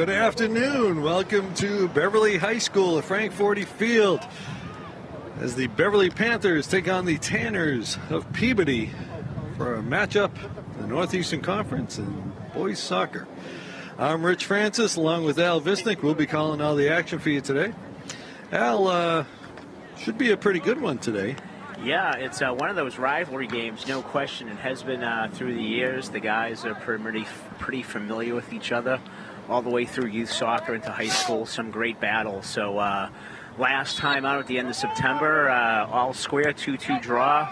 Good afternoon. Welcome to Beverly High School at Frank Forty Field as the Beverly Panthers take on the Tanners of Peabody for a matchup in the Northeastern Conference in boys soccer. I'm Rich Francis along with Al Visnick. We'll be calling all the action for you today. Al, should be a pretty good one today. Yeah, it's one of those rivalry games, no question. It has been through the years. The guys are pretty familiar with each other all the way through youth soccer into high school. Some great battles. So last time out at the end of September, all square 2-2 draw.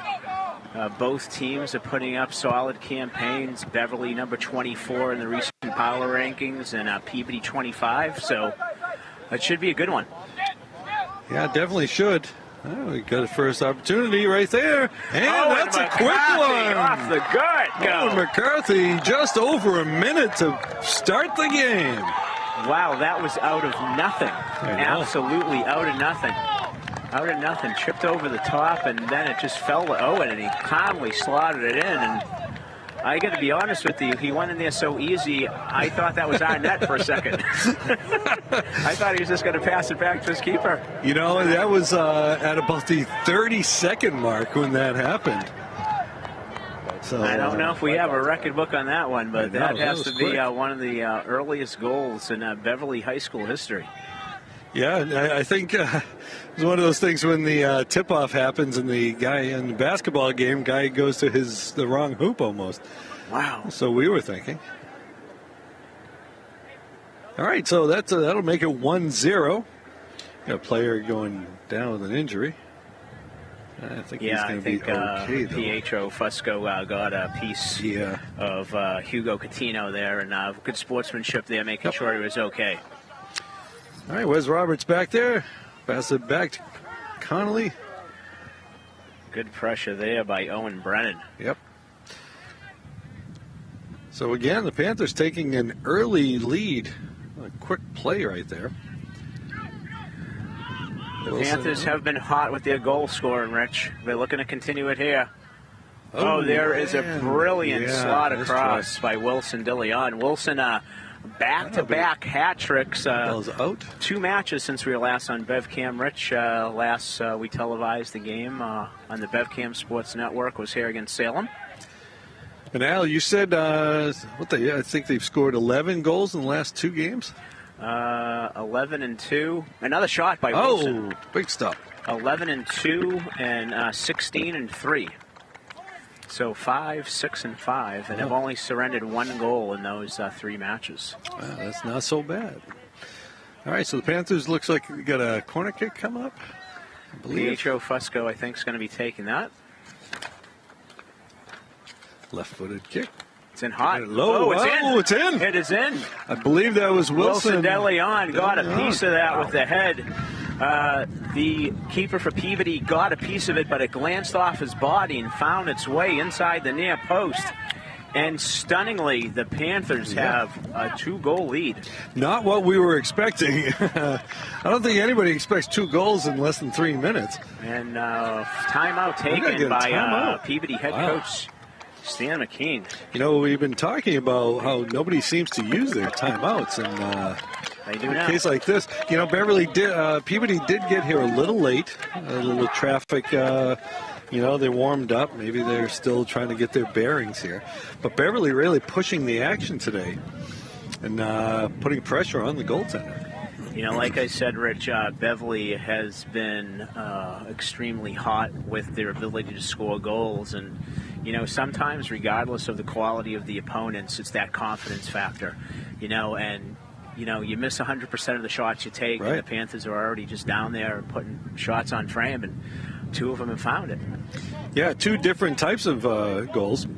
Both teams are putting up solid campaigns. Beverly number 24 in the recent power rankings and Peabody 25. So it should be a good one. Yeah, definitely should. Oh, we got a first opportunity right there. And that's a quick one. Off the gut. Oh, McCarthy, just over a minute to start the game. Wow, that was out of nothing. Absolutely out of nothing. Out of nothing. Tripped over the top, and then it just fell to Owen, and he calmly slotted it in. And I got to be honest with you, he went in there so easy, I thought that was our net for a second. I thought he was just going to pass it back to his keeper. You know, that was at about the 30-second mark when that happened. So, I don't know if we have a record book on that one, but that has to be one of the earliest goals in Beverly High School history. Yeah, I think it was one of those things when the tip-off happens and the guy in the basketball game, guy goes to the wrong hoop almost. Wow. So we were thinking. All right, so that'll make it 1-0. Got a player going down with an injury. I think he's going to be okay, though. Pietro Fusco got a piece of Hugo Catino there, and good sportsmanship there, making sure he was okay. All right, Wes Roberts back there. Pass it back to Connolly. Good pressure there by Owen Brennan. Yep. So again, the Panthers taking an early lead. A quick play right there. The Panthers have been hot with their goal scoring, Rich. They're looking to continue it here. Oh, there is a brilliant slot across by Wilson DeLeon. Wilson, back-to-back hat tricks. Out. 2 matches since we were last on BevCam. Rich, last we televised the game on the BevCam Sports Network, was here against Salem. And Al, you said I think they've scored 11 goals in the last 2 games. 11-2. Another shot by Wilson. Oh, big stuff. 11-2 and 16-3. So 5, 6, and 5, and have only surrendered 1 goal in those 3 matches. Wow, that's not so bad. All right, so the Panthers looks like we got a corner kick come up. Pietro Fusco, I think, is going to be taking that. Left-footed kick. It's in hot. Low. It's in. It is in. I believe that was Wilson. Wilson DeLeon got a piece of that with the head. The keeper for Peabody got a piece of it, but it glanced off his body and found its way inside the near post. And stunningly, the Panthers have a 2-goal lead. Not what we were expecting. I don't think anybody expects 2 goals in less than 3 minutes. And timeout taken by Peabody head coach Stan McKean. You know, we've been talking about how nobody seems to use their timeouts, and they do in now. a case like this, you know, Peabody did get here a little late, a little traffic. You know, they warmed up. Maybe they're still trying to get their bearings here, but Beverly really pushing the action today and putting pressure on the goaltender. You know, like I said, Rich, Beverly has been extremely hot with their ability to score goals. And, you know, sometimes regardless of the quality of the opponents, it's that confidence factor, you know, and, you know, you miss 100% of the shots you take. Right. And the Panthers are already just down there putting shots on frame, and 2 of them have found it. Yeah, 2 different types of goals.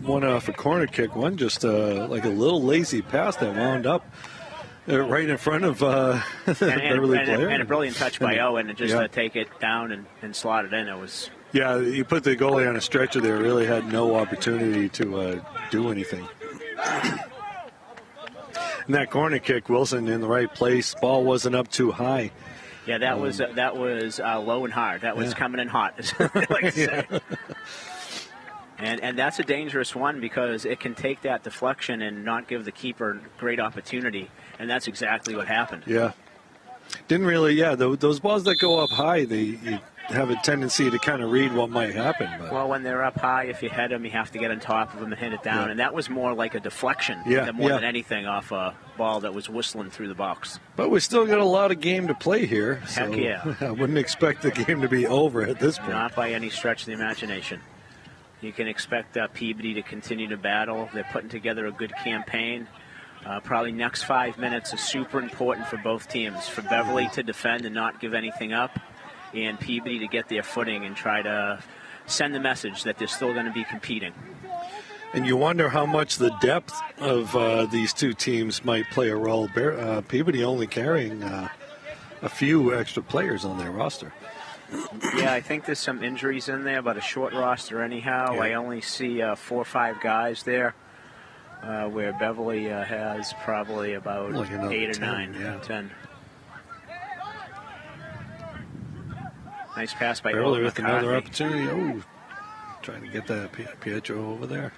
One off a corner kick, one just like a little lazy pass that wound up right in front of the Beverly player. And a brilliant touch by Owen, and just take it down and slot it in. It was. Yeah, you put the goalie on a stretcher there. Really had no opportunity to do anything. And that corner kick, Wilson in the right place. Ball wasn't up too high. Yeah, that was low and hard. That was coming in hot. Like I said. And that's a dangerous one because it can take that deflection and not give the keeper great opportunity. And that's exactly what happened. Yeah. Didn't really, those balls that go up high, you have a tendency to kind of read what might happen. But. Well, when they're up high, if you head them, you have to get on top of them and hit it down. Yeah. And that was more like a deflection more than anything off a ball that was whistling through the box. But we still got a lot of game to play here. Heck yeah. I wouldn't expect the game to be over at this point. Not by any stretch of the imagination. You can expect Peabody to continue to battle. They're putting together a good campaign. Probably next 5 minutes is super important for both teams. For Beverly to defend and not give anything up, and Peabody to get their footing and try to send the message that they're still going to be competing. And you wonder how much the depth of these two teams might play a role. Peabody only carrying a few extra players on their roster. Yeah, I think there's some injuries in there, but a short roster anyhow. Yeah. I only see 4 or 5 guys there, where Beverly has probably about 8 or 9, 10. Nice pass by Beverly Owen with McCarthy. another opportunity. Oh, trying to get that Pietro over there.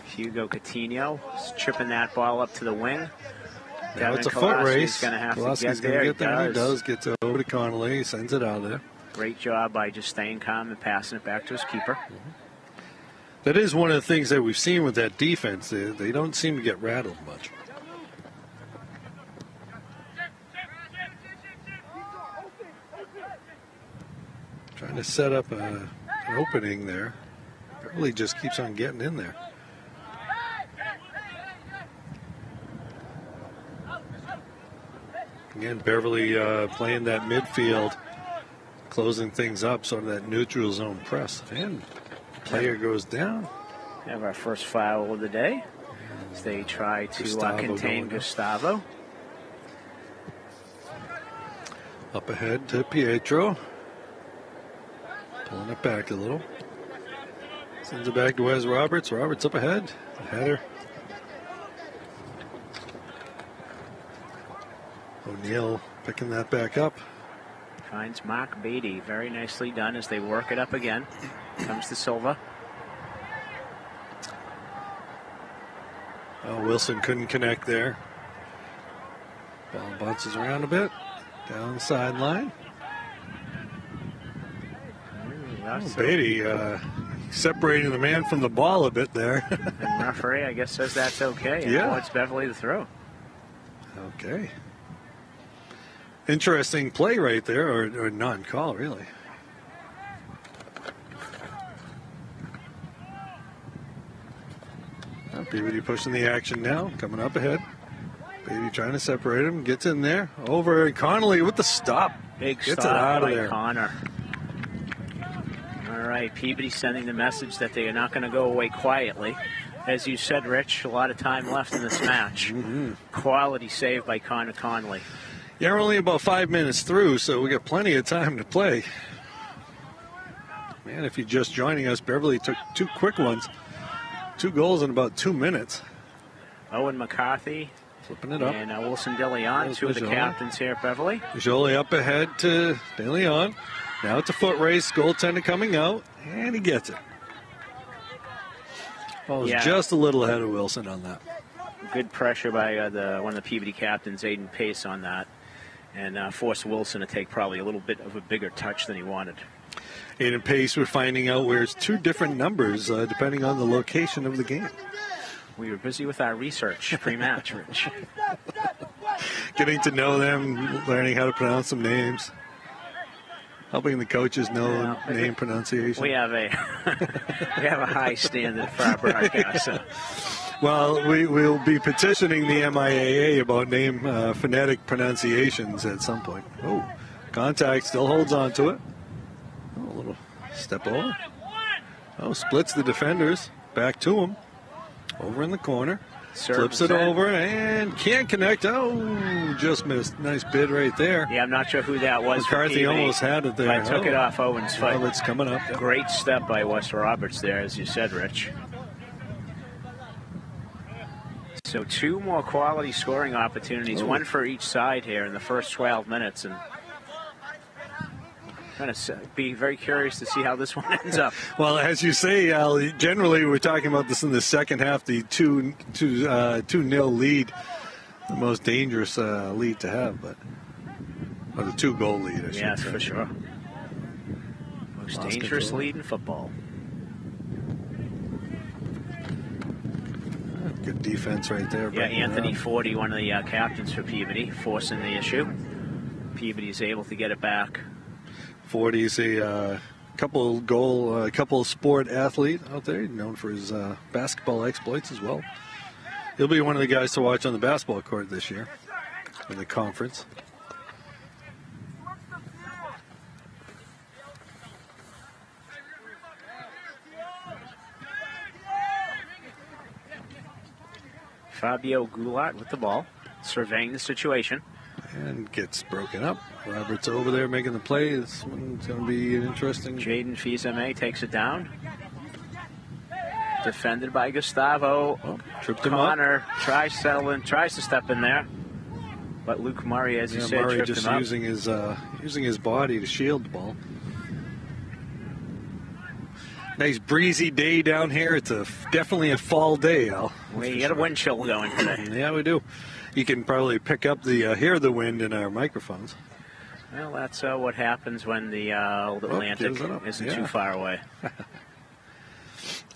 Hugo Coutinho is chipping that ball up to the wing. Now it's a foot race. Going to have Kolaski's to get there. He does get over to Connolly. He sends it out of there. Great job by just staying calm and passing it back to his keeper. Mm-hmm. That is one of the things that we've seen with that defense. They don't seem to get rattled much. Trying to set up an opening there. Beverly just keeps on getting in there. Again, Beverly playing that midfield, closing things up, sort of that neutral zone press. And the player goes down. We have our first foul of the day as they try to contain Gustavo. Up ahead to Pietro. Pulling it back a little. Sends it back to Wes Roberts. Roberts up ahead. The header. O'Neill picking that back up. Finds Mark Beatty. Very nicely done as they work it up again. Comes to Silva. Oh, Wilson couldn't connect there. Ball bounces around a bit. Down the sideline. Beatty separating the man from the ball a bit there. And referee, I guess, says that's okay. And Yeah. now it's Beverly to throw. Okay. Interesting play right there, or non-call, really. Peabody pushing the action now, coming up ahead. Beatty trying to separate him, gets in there. Over, Connolly with the stop. Big Gets stop it out of by there. Connor. All right, Peabody sending the message that they are not going to go away quietly. As you said, Rich, a lot of time left in this match. Mm-hmm. Quality save by Connor Conley. Yeah, we're only about 5 minutes through, so we got plenty of time to play. Man, if you're just joining us, Beverly took 2 quick ones. 2 goals in about 2 minutes. Owen McCarthy Flipping it up. and Wilson DeLeon, There's 2 of the Majoli. captains here at Beverly. Jolie up ahead to De Leon. Now it's a foot race. Goaltender coming out, and he gets it. Oh, Yeah. just a little ahead of Wilson on that. Good pressure by one of the Peabody captains, Aiden Pace, on that. And forced Wilson to take probably a little bit of a bigger touch than he wanted. Aiden Pace, we're finding out where it's 2 different numbers depending on the location of the game. We were busy with our research pre-match, Rich. Getting to know them, learning how to pronounce some names. Helping the coaches know name pronunciation. We have a high standard for our broadcast. So. Well, we'll be petitioning the MIAA about name phonetic pronunciations at some point. Oh, contact still holds on to it. Oh, a little step over. Oh, splits the defenders. Back to him. Over in the corner. Flips it over and can't connect. Oh, just missed. Nice bid right there. Yeah, I'm not sure who that was. McCarthy almost had it there. I took it off Owen's foot. Roberts coming up. Great step by Wes Roberts there, as you said, Rich. So 2 more quality scoring opportunities, 1 for each side here in the first 12 minutes. And going to be very curious to see how this one ends up. Well, as you say, Al, generally we're talking about this in the second half, the 2-0 lead, the most dangerous lead to have, or the 2-goal lead, I should say. Yes, for sure. Most dangerous lead in football. Good defense right there. Yeah, Anthony Forty, one of the captains for Peabody, forcing the issue. Peabody's able to get it back. Forty's a couple sport athlete out there, known for his basketball exploits as well. He'll be one of the guys to watch on the basketball court this year in the conference. Fabio Goulart with the ball, surveying the situation. And gets broken up. Roberts over there making the play. This one's going to be an interesting. Jaden Fils-Aimé takes it down. Defended by Gustavo. Oh, tripped him Connor up. tries to step in there. But Luke Murray, as you said, Murray tripped just him up. using his body to shield the ball. Nice breezy day down here. It's definitely a fall day, Al. We got a wind chill going today. Yeah, we do. You can probably pick up hear the wind in our microphones. Well, that's what happens when the old Atlantic isn't too far away.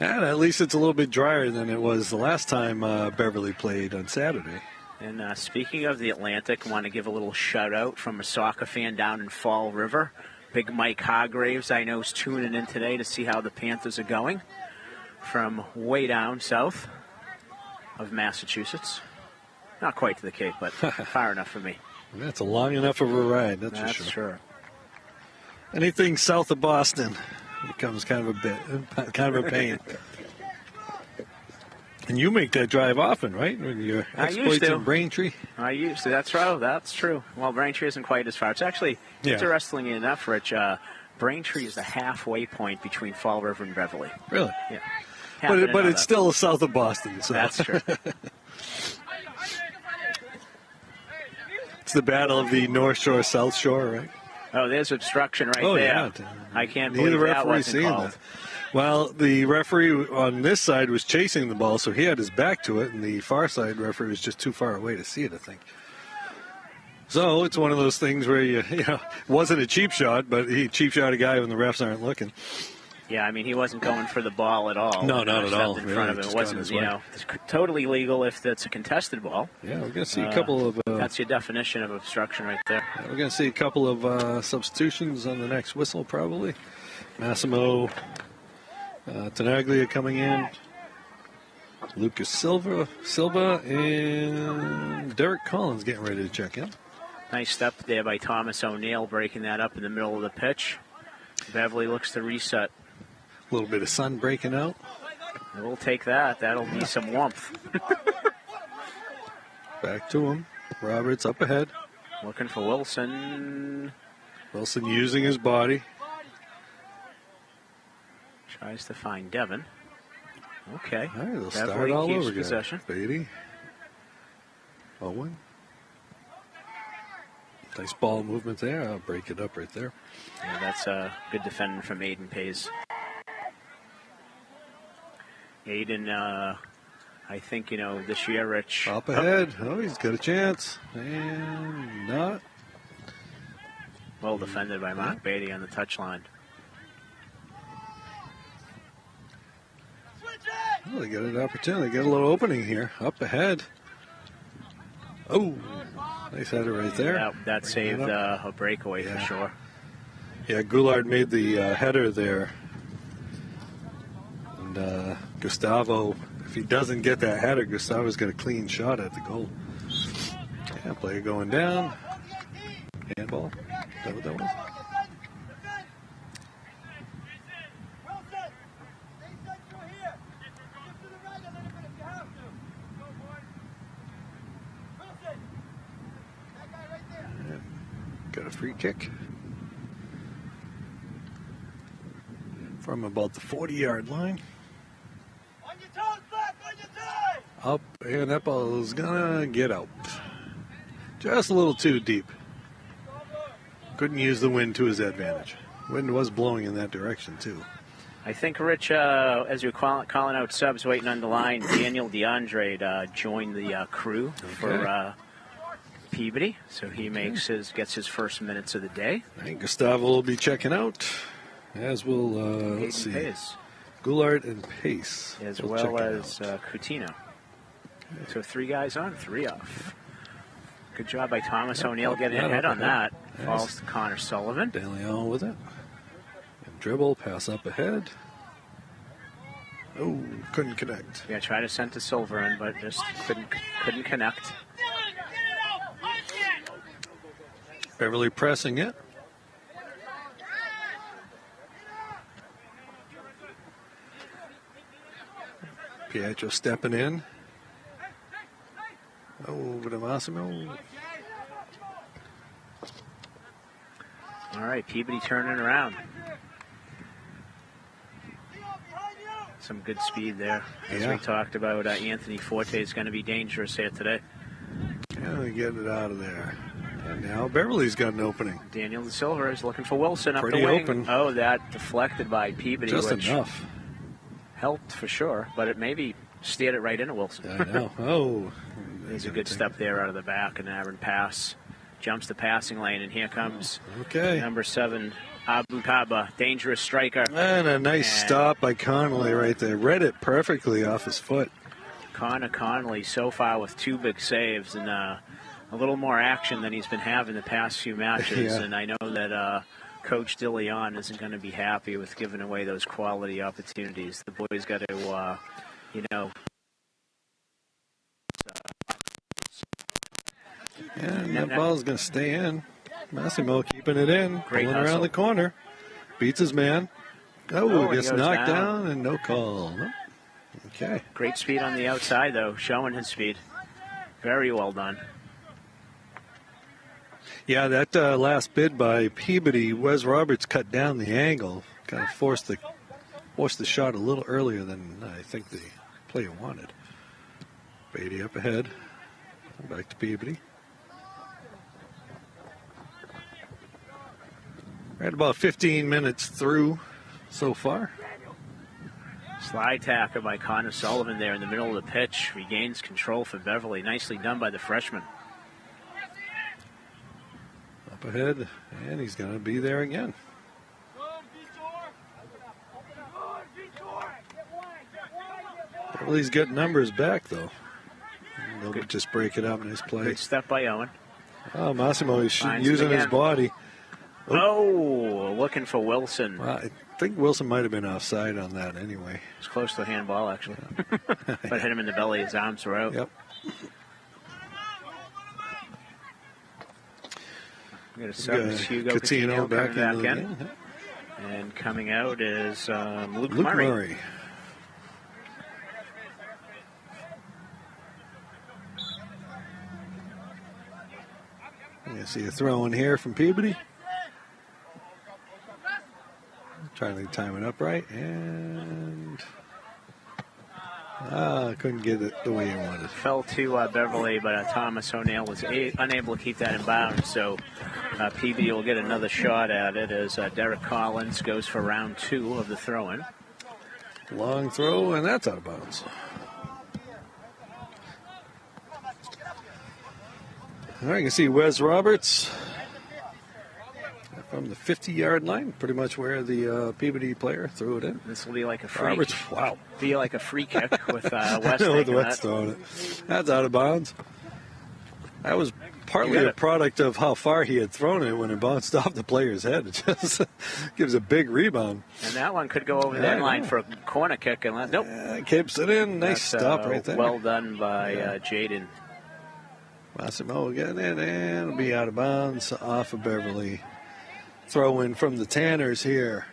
And at least it's a little bit drier than it was the last time Beverly played on Saturday. And speaking of the Atlantic, I want to give a little shout out from a soccer fan down in Fall River. Big Mike Hargraves, I know, is tuning in today to see how the Panthers are going from way down south of Massachusetts. Not quite to the Cape, but far enough for me. That's a long enough of a ride, that's for sure. Anything south of Boston becomes kind of a pain. And you make that drive often, right? When you're exploits in Braintree. I used to. That's true. That's true. Well, Braintree isn't quite as far. It's actually interestingly enough, Rich. Braintree is the halfway point between Fall River and Beverly. Really? Yeah. But it's still south of Boston. So. That's true. It's the battle of the North Shore, South Shore, right? Oh, there's obstruction right there. Yeah. I can't Neither believe that referee wasn't seeing called. that. Well, the referee on this side was chasing the ball, so he had his back to it, and the far side referee was just too far away to see it, I think. So it's one of those things where it wasn't a cheap shot, but he cheap shot a guy when the refs aren't looking. Yeah, I mean, he wasn't going for the ball at all. No, not at all. In front of him. It wasn't, it's totally legal if it's a contested ball. Yeah, we're going to see a couple of... that's your definition of obstruction right there. We're going to see a couple of substitutions on the next whistle, probably. Massimo Tenaglia coming in. Lucas Silva, and Derek Collins getting ready to check in. Nice step there by Thomas O'Neill, breaking that up in the middle of the pitch. Beverly looks to reset. A little bit of sun breaking out. We'll take that. That'll be some warmth. Back to him. Roberts up ahead. Looking for Wilson. Wilson using his body. Tries to find Devin. Okay. All right, they'll Beverly start all keeps over again. possession. Beatty. Owen. Nice ball movement there. I'll break it up right there. Yeah, that's a good defending from Aiden Pays. Aiden, I think, this year, Rich. Up ahead. Oh, he's got a chance. And not. Well defended by Mark Beatty on the touchline. Oh, they got an opportunity. They got a little opening here. Up ahead. Oh, nice header right there. Yeah, that saved a breakaway for sure. Yeah, Goulart made the header there. And Gustavo, if he doesn't get that header, Gustavo's got a clean shot at the goal. Yeah, player going down. Handball. Is that what that was? Got a free kick from about the 40-yard line. On your toes, back, on your toes! Up, and that ball is gonna get out. Just a little too deep. Couldn't use the wind to his advantage. Wind was blowing in that direction, too. I think, Rich, as you're calling out subs waiting on the line, Daniel DeAndre joined the crew for Peabody, so he gets his first minutes of the day. I think Gustavo will be checking out, as will, let's see, Pace. Goulart and Pace. As well as Coutinho. So 3 guys on, 3 off. Good job by Thomas O'Neill getting ahead on that. Yes. Falls to Connor Sullivan. De Leon with it. And dribble, pass up ahead. Oh, couldn't connect. Yeah, tried to send to Silver, but just couldn't connect. Beverly pressing it. Pietro stepping in. Over to Massimo. All right, Peabody turning around. Some good speed there. As we talked about, Anthony Forte is going to be dangerous here today. Yeah, they get it out of there. And now Beverly's got an opening. Daniel De Silva is looking for Wilson up Pretty the wing. open. Oh, that deflected by Peabody. Just which enough. Helped for sure, but it maybe steered it right into Wilson. I know. Oh. There's a good step there out of the back, and Aaron pass. Jumps the passing lane, and here comes number 7, Abu Kaba, dangerous striker. And a nice stop by Connolly right there. Read it perfectly off his foot. Connor Connolly so far with 2 big saves and a little more action than he's been having the past few matches. And I know that Coach De Leon isn't going to be happy with giving away those quality opportunities. The boys got to, And that ball's going to stay in. Massimo keeping it in. Great pulling around the corner. Beats his man. Oh, gets knocked down and no call. Okay. Great speed on the outside, though, showing his speed. Very well done. Yeah, that last bid by Peabody, Wes Roberts cut down the angle. Kind of forced the shot a little earlier than I think the player wanted. Beatty up ahead. Back to Peabody. Right about 15 minutes through so far. Slide tackle by Connor Sullivan there in the middle of the pitch. Regains control for Beverly. Nicely done by the freshman. Up ahead, and he's going to be there again. Beverly's got numbers back, though. They'll just break it up. Nice play. Good step by Owen. Oh, Massimo is using his body. Oh, looking for Wilson. Well, I think Wilson might have been offside on that anyway. It's close to a handball, actually. But hit him in the belly. His arms were out. Yep. We got a sub. Hugo Coutinho back in. And coming out is Luke Murray. You see a throw in here from Peabody. Trying to time it up right, and couldn't get it the way he wanted. Fell to Beverly, but Thomas O'Neill was unable to keep that in bounds. So Peabody will get another shot at it as Derek Collins goes for round 2 of the throw-in. Long throw, and that's out of bounds. All right, you can see Wes Roberts from the 50-yard line, pretty much where the Peabody player threw it in. This will be like a free. Roberts, wow. Be like a free kick with Wes. With Wes throwing it. That's out of bounds. That was partly a product of how far he had thrown it when it bounced off the player's head. It just gives a big rebound. And that one could go over that line for a corner kick. And nope. Keeps it in. Nice stop right there. Well done by Jaden. Massimo getting in, and it'll be out of bounds off of Beverly. Throw in from the Tanners here.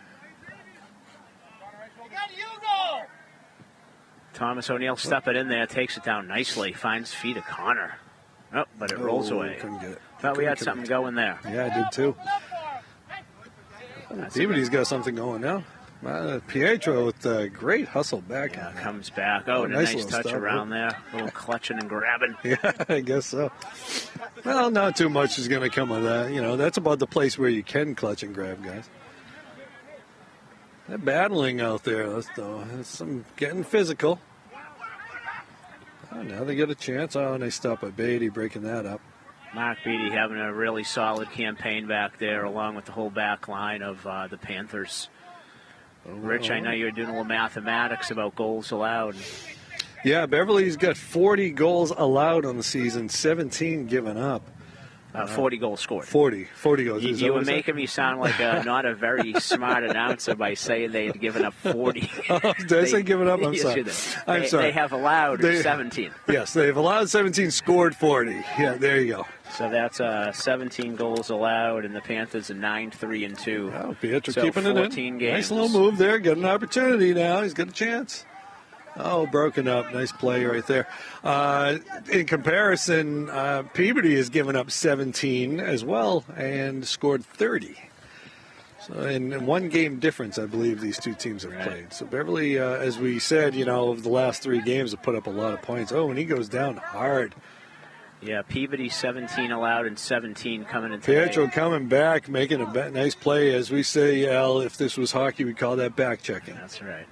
Thomas O'Neill stepping in there, takes it down nicely, finds feet of Connor. Oh, but it rolls away. Couldn't get it. Thought we had something going there. Yeah, I did too. Peabody's got something going now. Pietro with a great hustle back. Yeah, comes back. Oh, and a nice touch around there. A little clutching and grabbing. Yeah, I guess so. Well, not too much is going to come of that. You know, that's about the place where you can clutch and grab, guys. They're battling out there. That's some getting physical. Oh, now they get a chance. Oh, and they stop by Beatty breaking that up. Mark Beatty having a really solid campaign back there, along with the whole back line of the Panthers. Rich, I know you're doing a little mathematics about goals allowed. Yeah, Beverly's got 40 goals allowed on the season, 17 given up. 40 goals scored. 40 goals. You were making me sound like not a very smart announcer by saying they had given up 40. Oh, did I say given up? I'm sorry. I'm sorry. They have allowed 17. Yes, they've allowed 17, scored 40. Yeah, there you go. So that's 17 goals allowed, and the Panthers are 9-3-2. Oh, Pietro so keeping it in. 14 games. Nice little move there. Got an opportunity now. He's got a chance. Oh, broken up. Nice play right there. In comparison, Peabody has given up 17 as well and scored 30. So in one game difference, I believe these two teams have played. So Beverly, as we said, over the last 3 games have put up a lot of points. Oh, and he goes down hard. Yeah, Peabody 17 allowed and 17 coming into Pietro coming back, making a nice play. As we say, Al, if this was hockey, we'd call that back checking. That's right.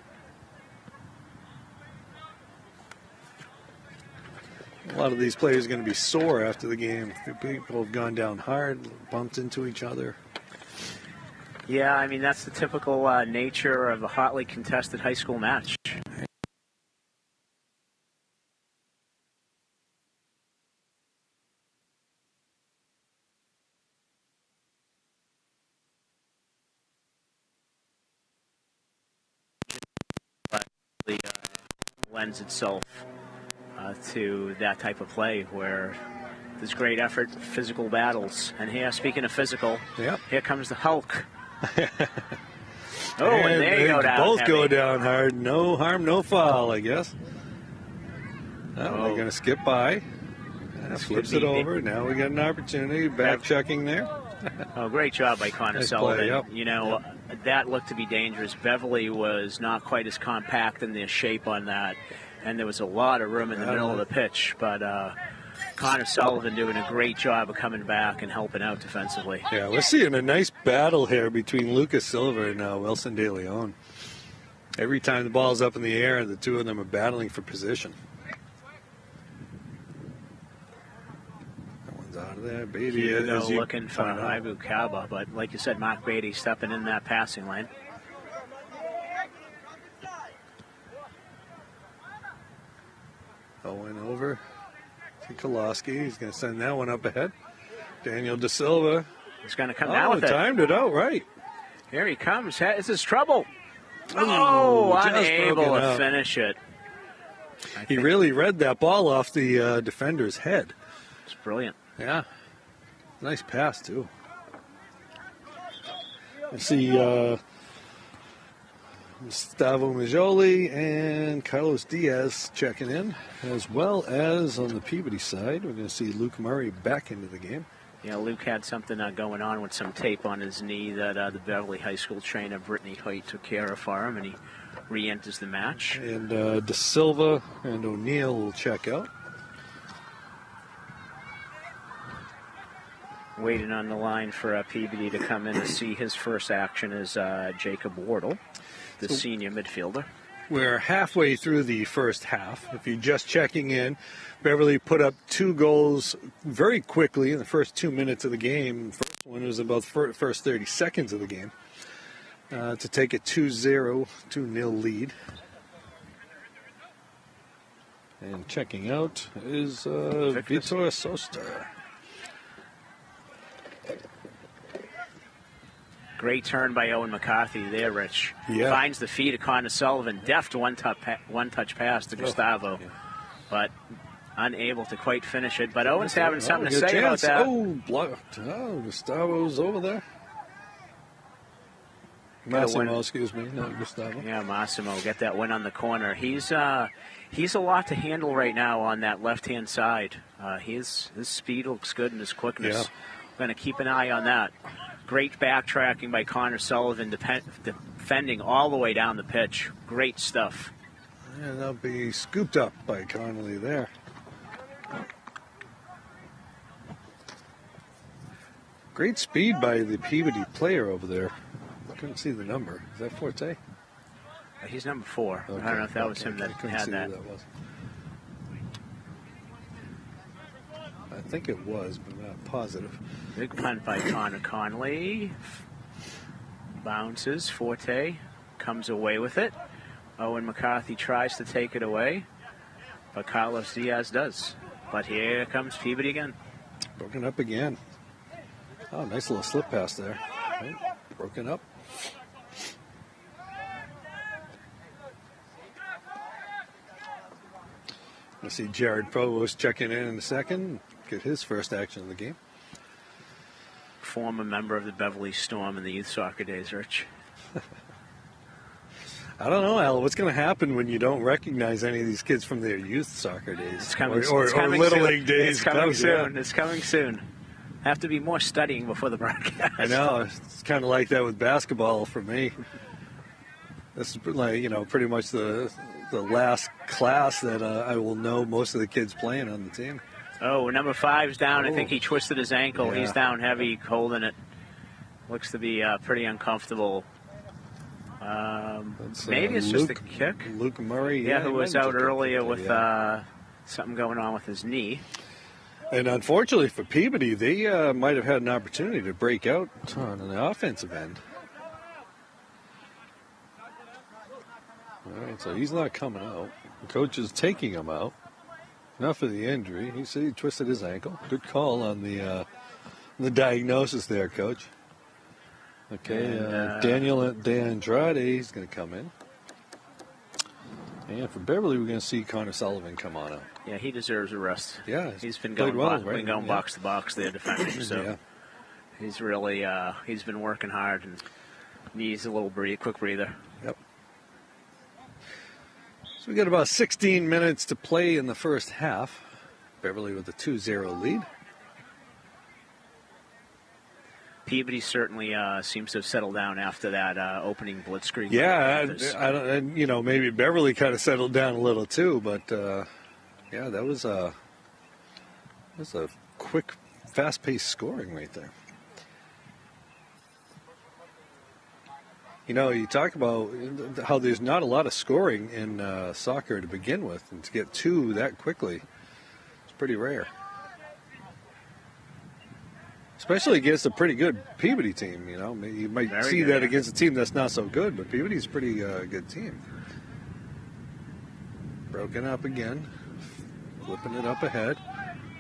A lot of these players are going to be sore after the game. People have gone down hard, bumped into each other. Yeah, I mean, that's the typical nature of a hotly contested high school match. Lends itself to that type of play where there's great effort, physical battles. And here, speaking of physical, here comes the Hulk. And they go down both heavy. Go down hard. No harm, no foul, I guess. They're going to skip by. Flips it over. Now we got an opportunity. Back checking there. Great job by Connor Nice Sullivan. play, That looked to be dangerous. Beverly was not quite as compact in their shape on that, and there was a lot of room in the middle of the pitch. But Connor Sullivan doing a great job of coming back and helping out defensively. Yeah, we're seeing a nice battle here between Lucas Silva and Wilson De Leon. Every time the ball's up in the air, the two of them are battling for position. Out of there, Beatty looking for Ibu Kaba, but like you said, Mark Beatty stepping in that passing lane. Owen over to Koloski. He's going to send that one up ahead. Daniel De Silva. He's going to come down with it. Timed it out right. Here he comes. This is trouble. Unable to finish it. He really read that ball off the defender's head. It's brilliant. Yeah. Nice pass, too. I see Gustavo Majoli and Carlos Diaz checking in, as well as on the Peabody side, we're going to see Luke Murray back into the game. Yeah, Luke had something going on with some tape on his knee that the Beverly High School trainer, Brittany Hoyt, took care of for him, and he re-enters the match. And De Silva and O'Neill will check out. Waiting on the line for Peabody to come in to see his first action is Jacob Wardle, the senior midfielder. We're halfway through the first half. If you're just checking in, Beverly put up 2 goals very quickly in the first 2 minutes of the game. The first one was about the first 30 seconds of the game to take a 2-0 lead. And checking out is Vitor Soster. Great turn by Owen McCarthy there, Rich. Yeah. Finds the feet of Connor Sullivan. Deft one-touch pass to Gustavo, but unable to quite finish it. But Owen's having something to say about that. Blocked. Gustavo's over there. Massimo, excuse me, not Gustavo. Yeah, Massimo, get that win on the corner. He's a lot to handle right now on that left-hand side. His speed looks good and his quickness. Yeah. We're going to keep an eye on that. Great backtracking by Connor Sullivan, defending all the way down the pitch. Great stuff. And that'll be scooped up by Connolly there. Great speed by the Peabody player over there. couldn't see the number. Is that Forte? He's number 4. Okay. I don't know if that was him that couldn't had see that. who that was. I think it was, but I'm not positive. Big punt by Connor Conley. Bounces. Forte comes away with it. Owen McCarthy tries to take it away, but Carlos Diaz does. But here comes Peabody again. Broken up again. Oh, nice little slip pass there. Right. Broken up. We'll see Jared Provost checking in a second. Get his first action of the game. Former member of the Beverly Storm in the youth soccer days, Rich. I don't know, Al. What's going to happen when you don't recognize any of these kids from their youth soccer days? It's coming, or Little soon. League days. It's coming soon. Yeah. It's coming soon. Have to be more studying before the broadcast. I know. It's kind of like that with basketball for me. This is like, pretty much the last class that I will know most of the kids playing on the team. Oh, number 5's down. Oh. I think he twisted his ankle. Yeah. He's down heavy, holding it. Looks to be pretty uncomfortable. Maybe it's just a kick. Luke Murray. Yeah, who was out earlier with yeah. something going on with his knee. And unfortunately for Peabody, they might have had an opportunity to break out on the offensive end. All right, so he's not coming out. The coach is taking him out. Not for the injury. He said he twisted his ankle. Good call on the diagnosis there, Coach. Okay, Daniel D'Andrade is going to come in. And for Beverly, we're going to see Connor Sullivan come on out. Yeah, he deserves a rest. Yeah, he's been played going, well, right? been going Yeah. box to box there defending. So Yeah. he's really he's been working hard and needs a little quick breather. Yep. So we got about 16 minutes to play in the first half. Beverly with a 2-0 lead. Peabody certainly seems to have settled down after that opening blitzkrieg. Yeah, I don't, and maybe Beverly kind of settled down a little too, but yeah, that was a quick, fast-paced scoring right there. You talk about how there's not a lot of scoring in soccer to begin with, and to get 2 that quickly, it's pretty rare. Especially against a pretty good Peabody team, You might Very see good, that yeah. against a team that's not so good, but Peabody's a pretty good team. Broken up again. Flipping it up ahead.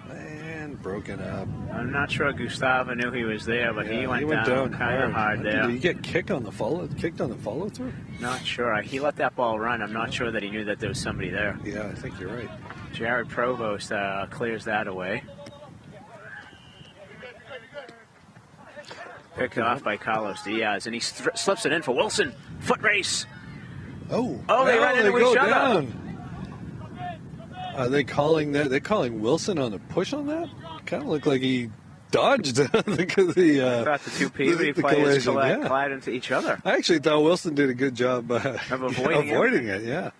And broken up. I'm not sure Gustavo knew he was there, but Yeah, he went down kind of hard there. Did he get kicked on the follow through? Not sure. He let that ball run. I'm not sure that he knew that there was somebody there. Yeah, I think you're right. Jared Provost clears that away. Picked off by Carlos Diaz, and he slips it in for Wilson. Foot race. Oh, they ran into go each other. down. Are they calling that? They're calling Wilson on the push on that? Kind of looked like he dodged the I thought the two Peabody players collide into each other. I actually thought Wilson did a good job of avoiding it. Yeah,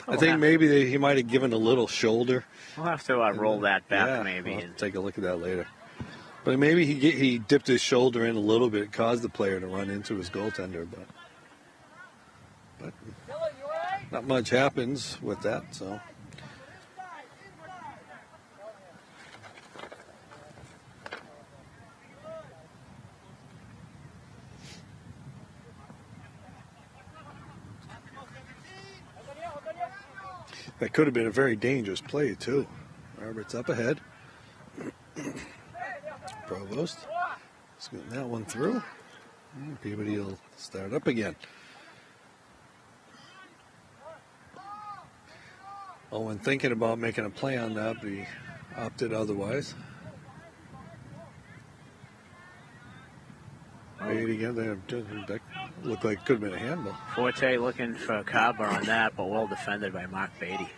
I think maybe he might have given a little shoulder. We'll have to roll that back maybe. We'll take a look at that later. But maybe he dipped his shoulder in a little bit, caused the player to run into his goaltender, but not much happens with that. So. That could have been a very dangerous play, too. Roberts up ahead. Provost. Let's get that one through. And Peabody will start up again. Owen thinking about making a play on that, but he opted otherwise. Wait again. That looked like it could have been a handball. Forte looking for a Carver on that, but well defended by Mark Beatty.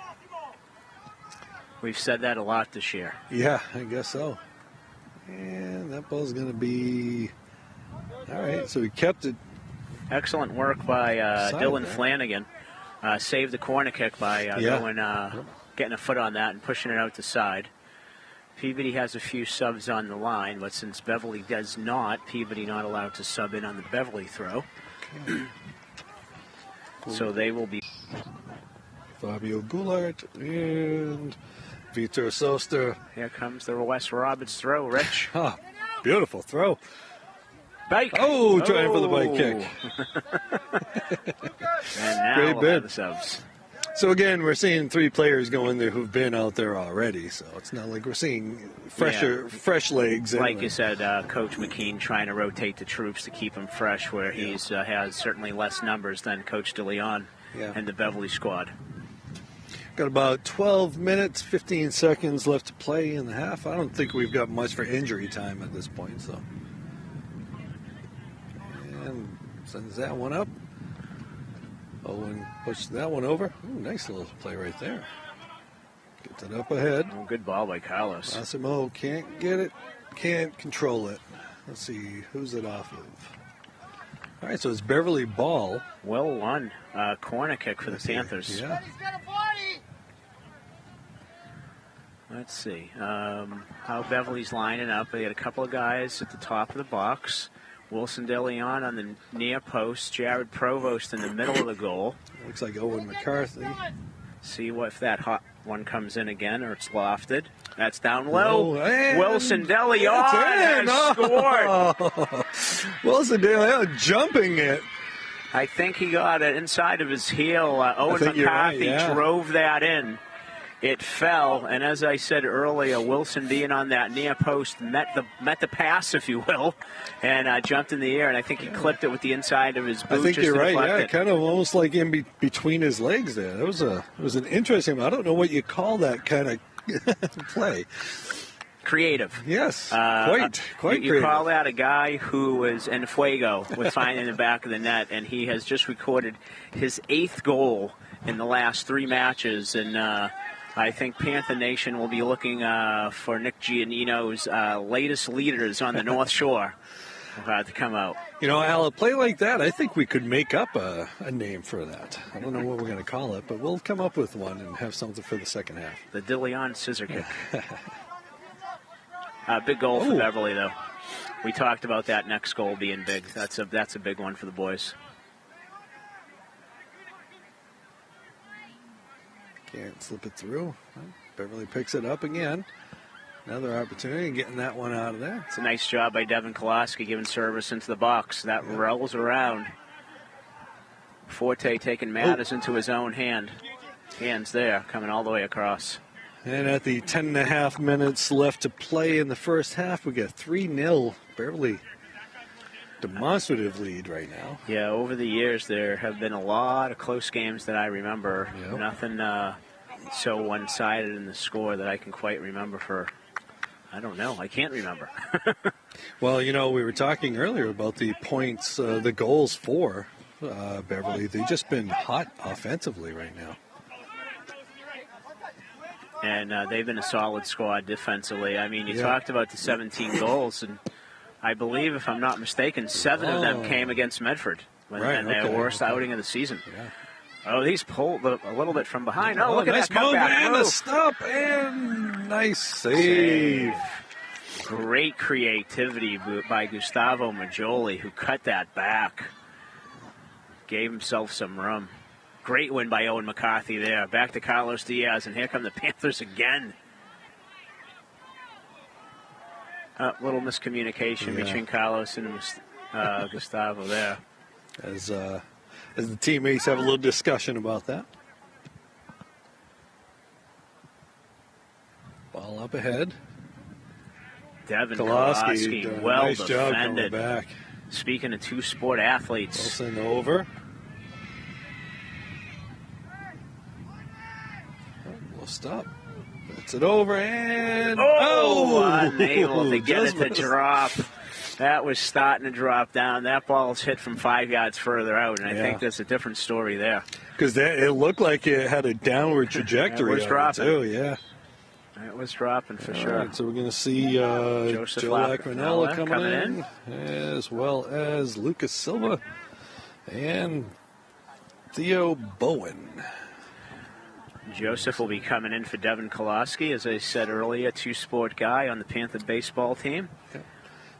We've said that a lot this year. Yeah, I guess so. And that ball's going to be... All right, so he kept it. Excellent work by Dylan Flanagan. Saved the corner kick by getting a foot on that and pushing it out the side. Peabody has a few subs on the line, but since Beverly does not, Peabody not allowed to sub in on the Beverly throw. So they will be. Fabio Goulart and Vitor Soster. Here comes the Wes Roberts throw, Rich. Ah, beautiful throw. Bike. Oh, trying for the bike kick. And now Great we'll bid. have the subs. So again, we're seeing 3 players go in there who've been out there already. So it's not like we're seeing fresh legs. Like anyway. you said, Coach McKean trying to rotate the troops to keep them fresh, where he's has certainly less numbers than Coach DeLeon and the Beverly squad. Got about 12 minutes, 15 seconds left to play in the half. I don't think we've got much for injury time at this point. So, and sends that one up. Owen pushes that one over. Ooh, nice little play right there. Gets it up ahead. Oh, good ball by Carlos. Massimo can't get it, can't control it. Let's see, who's it off of? All right, so it's Beverly ball. Well won. Corner kick for the Panthers. Yeah. Let's see how Beverly's lining up. They got a couple of guys at the top of the box. Wilson DeLeon on the near post. Jared Provost in the middle of the goal. Looks like Owen McCarthy. See if that hot one comes in again or it's lofted. That's down low. Oh, Wilson DeLeon has scored. Wilson DeLeon jumping it. I think he got it inside of his heel. Owen think you're right, McCarthy yeah. drove that in. It fell, and as I said earlier, Wilson being on that near post met the pass, if you will, and jumped in the air, and I think he clipped it with the inside of his boot. I think just you're to right. deflect Yeah, it. kind of almost like in between his legs there. It was an interesting. I don't know what you call that kind of play. Creative. Yes, quite You creative. call that a guy who was en fuego with finding the back of the net, and he has just recorded his 8th goal in the last 3 matches, and I think Panther Nation will be looking for Nick Giannino's latest leaders on the North Shore to come out. You know, Al, a play like that, I think we could make up a name for that. I don't know what we're going to call it, but we'll come up with one and have something for the second half. The DeLeon scissor kick. Big goal for Beverly, though. We talked about that next goal being big. That's a big one for the boys. Can't slip it through. Beverly picks it up again. Another opportunity, getting that one out of there. It's a nice job by Devin Koloski giving service into the box. That rolls around. Forte taking matters into his own hands there, coming all the way across. And at the 10.5 minutes left to play in the first half, we got 3-0 Beverly. Demonstrative lead right now. Yeah, over the years there have been a lot of close games that I remember. Yep. Nothing so one-sided in the score that I can quite remember for, I don't know, I can't remember. Well, you know, we were talking earlier about the points, the goals for Beverly. They've just been hot offensively right now. And they've been a solid squad defensively. I mean, you talked about the 17 goals, and I believe, if I'm not mistaken, 7 of them came against Medford in their worst outing of the season. Yeah. Oh, he's pulled a little bit from behind. Oh, look at nice that comeback and move. a stop and nice save. Great creativity by Gustavo Majoli, who cut that back. Gave himself some room. Great win by Owen McCarthy there. Back to Carlos Diaz, and here come the Panthers again. Little miscommunication between Carlos and Gustavo there. As the teammates have a little discussion about that. Ball up ahead. Devin Koloski, well nice job coming defended. back. Speaking of two-sport athletes. Wilson over. We'll stop. Puts it over and unable to get it to just drop. That was starting to drop down. That ball's hit from 5 yards further out, and I think there's a different story there. Because it looked like it had a downward trajectory. It was dropping. Too, yeah. It was dropping for All sure. right, so we're going to see Joe Lacranella coming in, as well as Lucas Silva and Theo Bowen. Joseph will be coming in for Devin Koloski, as I said earlier, two-sport guy on the Panther baseball team.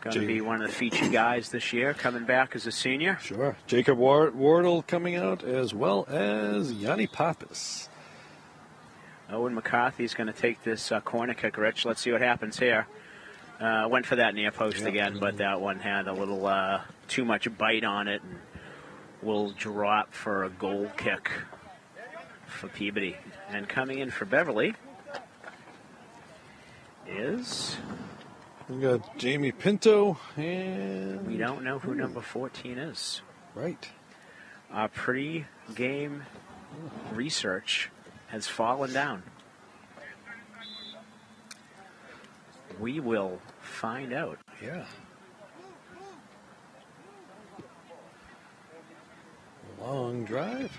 Going to be one of the featured guys this year, coming back as a senior. Sure. Jacob Wardle coming out, as well as Yanni Pappas. Owen McCarthy's going to take this corner kick, Rich. Let's see what happens here. Went for that near post again, but that one had a little too much bite on it and will drop for a goal kick for Peabody. And coming in for Beverly is... We got Jamie Pinto, and... We don't know who number 14 is. Right. Our pre-game research has fallen down. We will find out. Yeah. Long drive.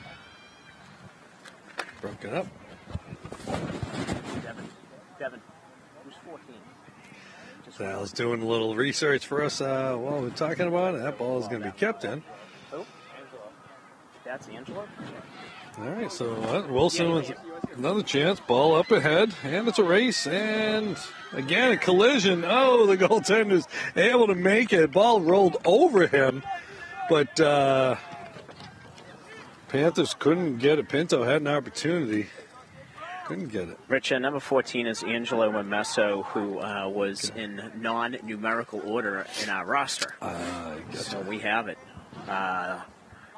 Broken up. Devin, who's 14? Sal's doing a little research for us while we're talking about it. That ball is going to be kept in. Oh, that's Angela. All right, so Wilson with another chance. Ball up ahead, and it's a race. And again, a collision. Oh, the goaltender's able to make it. Ball rolled over him, but Panthers couldn't get it. Pinto had an opportunity. Couldn't get it. Rich, number 14 is Angelo Mamesso, who was in non-numerical order in our roster. So we have it.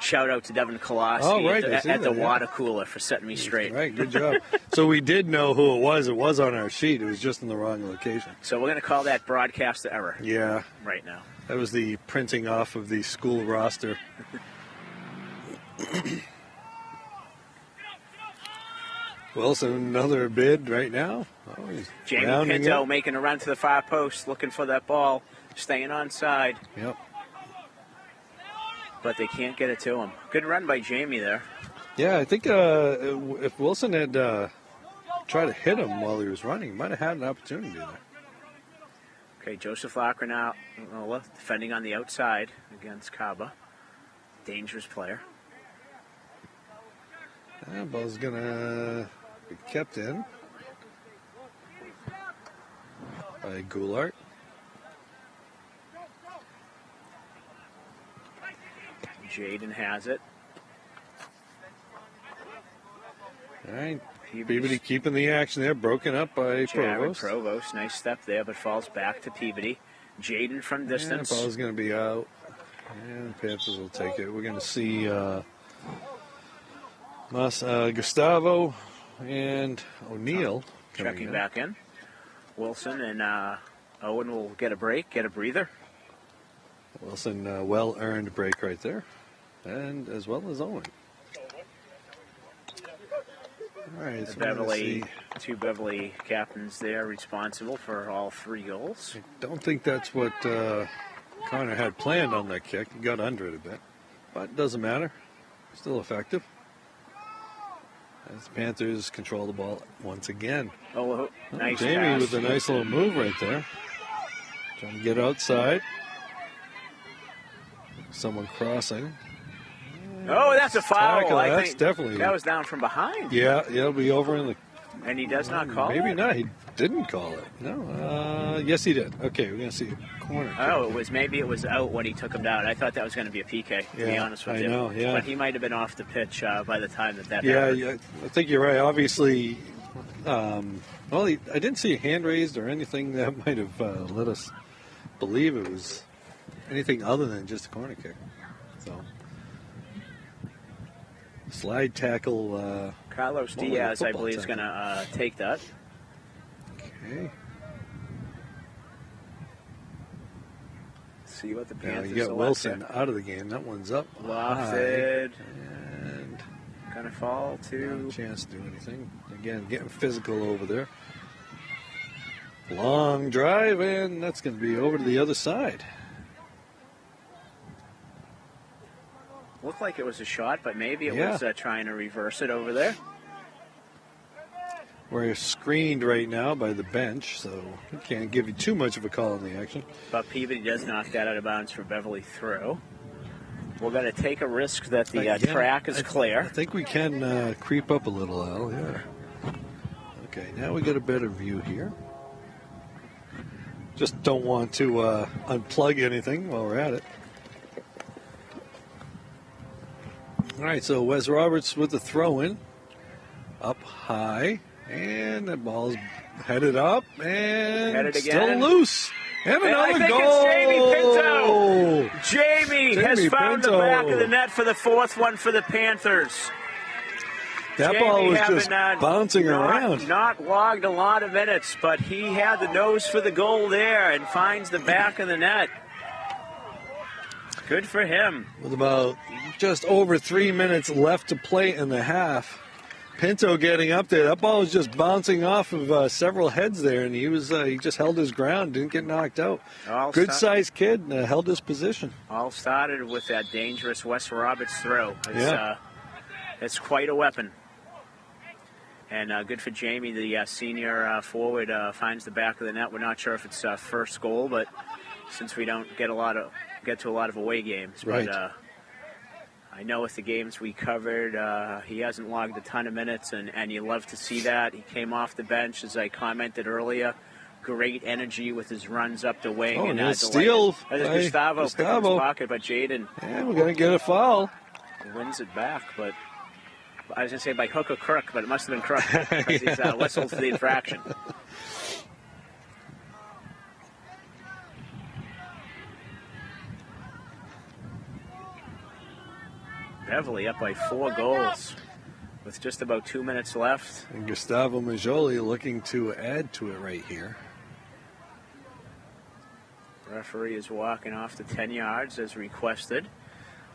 Shout out to Devin Kolosky at the water cooler for setting me straight. Right, good job. So we did know who it was. It was on our sheet. It was just in the wrong location. So we're going to call that broadcast error. Yeah. Right now. That was the printing off of the school roster. Wilson, another bid right now. Oh, Jamie Pinto making a run to the far post, looking for that ball, staying on side. Yep. But they can't get it to him. Good run by Jamie there. Yeah, I think if Wilson had tried to hit him while he was running, he might have had an opportunity there. Okay, Joseph Lacronola defending on the outside against Kaba. Dangerous player. That ball's going to be kept in by Goulart. Jaden has it. All right. Peabody keeping the action there. Broken up by Jared Provost. Nice step there, but falls back to Peabody. Jaden from distance. The ball's going to be out. And the Panthers will take it. We're going to see Gustavo and O'Neill checking back in. Wilson and Owen will get a break, get a breather. Wilson, well-earned break right there. And as well as Owen. All right, so Beverly, two Beverly captains there responsible for all 3 goals. I don't think that's what Connor had planned on that kick. He got under it a bit. But it doesn't matter. Still effective. As the Panthers control the ball once again. Nice Jamie pass. with a nice little move right there. Trying to get outside. Someone crossing. Oh, that's a foul. Tackle. I That's think definitely. that was down from behind. Yeah, it'll be over in the. And he does not call it? Maybe not. He didn't call it. No. Yes, he did. Okay, we're going to see a corner. Oh, maybe it was out when he took him down. I thought that was going to be a PK, to be honest with you. I know, yeah. But he might have been off the pitch by the time that happened. Yeah, I think you're right. Obviously, I didn't see a hand raised or anything that might have let us believe it was anything other than just a corner kick. So, slide tackle. Carlos Diaz, I believe, is going to take that. Okay. See what the Panthers you got Wilson out of the game. That one's up. Lofted. And going to fall to... No chance to do anything. Again, getting physical over there. Long drive, and that's going to be over to the other side. Looked like it was a shot, but maybe it was trying to reverse it over there. We're screened right now by the bench, so we can't give you too much of a call on the action. But Peabody does knock that out of bounds for Beverly through. We're going to take a risk that the track is clear. I think we can creep up a little, Al. Yeah. Okay, now we got a better view here. Just don't want to unplug anything while we're at it. All right, so Wes Roberts with the throw-in. Up high, and the ball's headed up, and Headed still again. loose. And And I another think goal! it's Jamie Pinto. Jamie has found Pinto. the back of the net for the fourth one for the Panthers. That Jamie ball was having, just bouncing around. Not logged a lot of minutes, but he had the nose for the goal there and finds the back of the net. Good for him. With about just over 3 minutes left to play in the half. Pinto getting up there. That ball was just bouncing off of several heads there, and he just held his ground, didn't get knocked out. Good-sized kid, held his position. All started with that dangerous Wes Roberts throw. Yeah. It's quite a weapon. And good for Jamie, the senior forward, finds the back of the net. We're not sure if it's first goal, but since we don't get to a lot of away games, right. But I know with the games we covered, he hasn't logged a ton of minutes, and you love to see that. He came off the bench, as I commented earlier. Great energy with his runs up the wing. Oh, and nice steal by Gustavo picked up his pocket, but Jaden. Yeah, we're going to get a foul. Wins it back, but I was going to say by hook or crook, but it must have been crook because he's whistled for the infraction. Beverly up by 4 goals with just about 2 minutes left. And Gustavo Majoli looking to add to it right here. Referee is walking off to 10 yards as requested.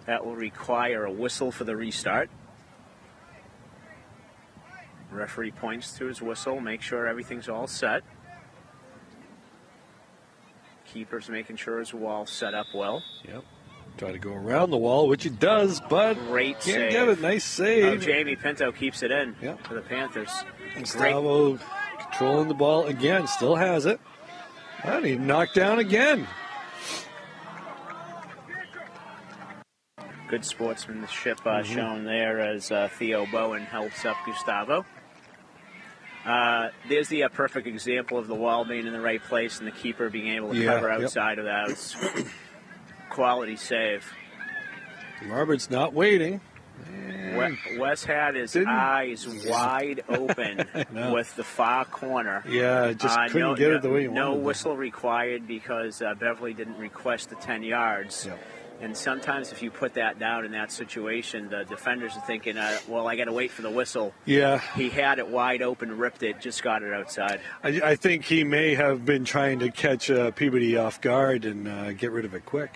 That will require a whistle for the restart. Referee points to his whistle, make sure everything's all set. Keeper's making sure his wall's set up well. Yep. Try to go around the wall, which he does, but great can't save. get it. Nice save. Oh, Jamie Pinto keeps it in for the Panthers. Gustavo controlling the ball again, still has it. And he knocked down again. Good sportsmanship shown there as Theo Bowen helps up Gustavo. There's the perfect example of the wall being in the right place and the keeper being able to cover outside of that. It's quality save. Roberts not waiting. Wes had his eyes wide open with the far corner. Yeah, just couldn't get it the way he wanted. No whistle required because Beverly didn't request the 10 yards. Yep. And sometimes if you put that down in that situation, the defenders are thinking, well, I got to wait for the whistle. Yeah. He had it wide open, ripped it, just got it outside. I think he may have been trying to catch Peabody off guard and get rid of it quick.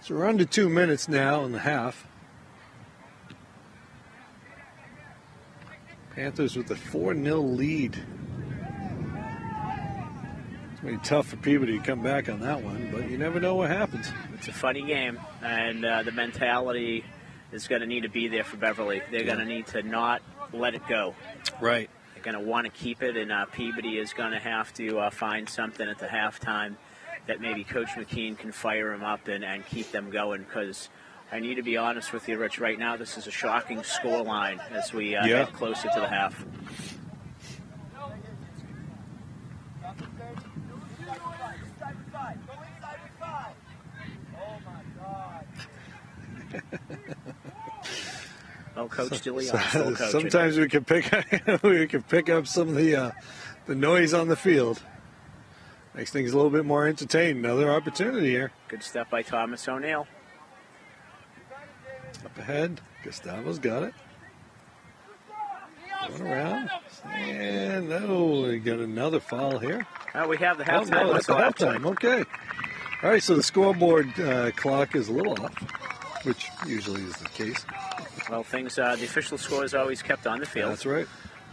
So we're under 2 minutes now in the half. Panthers with a 4-0 lead. It's going to be tough for Peabody to come back on that one, but you never know what happens. It's a funny game, and the mentality is going to need to be there for Beverly. They're going to need to not let it go. Right. They're going to want to keep it, and Peabody is going to have to find something at the halftime that maybe Coach McKean can fire him up and keep them going, because I need to be honest with you, Rich. Right now, this is a shocking scoreline as we get closer to the half. Well, Coach DeLeon still coaching. Sometimes we can pick up some of the noise on the field. Makes things a little bit more entertaining. Another opportunity here. Good step by Thomas O'Neill. Up ahead. Gustavo's got it. Going around. And we got another foul here. We have the halftime. Oh, no, that's the halftime. Okay. All right, so the scoreboard clock is a little off, which usually is the case. Well, the official score is always kept on the field. That's right.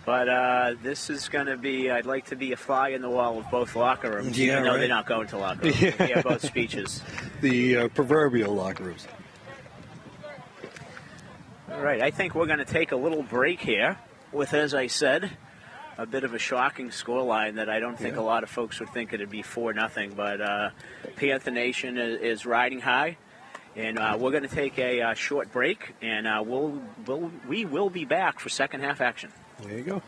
But this is going to be, I'd like to be a fly in the wall of both locker rooms, even though they're not going to locker rooms. We have both speeches. The proverbial locker rooms. All right, I think we're going to take a little break here with, as I said, a bit of a shocking scoreline that I don't think a lot of folks would think it would be 4-0. But Panther Nation is riding high. And we're going to take a short break, and we will be back for second half action. There you go.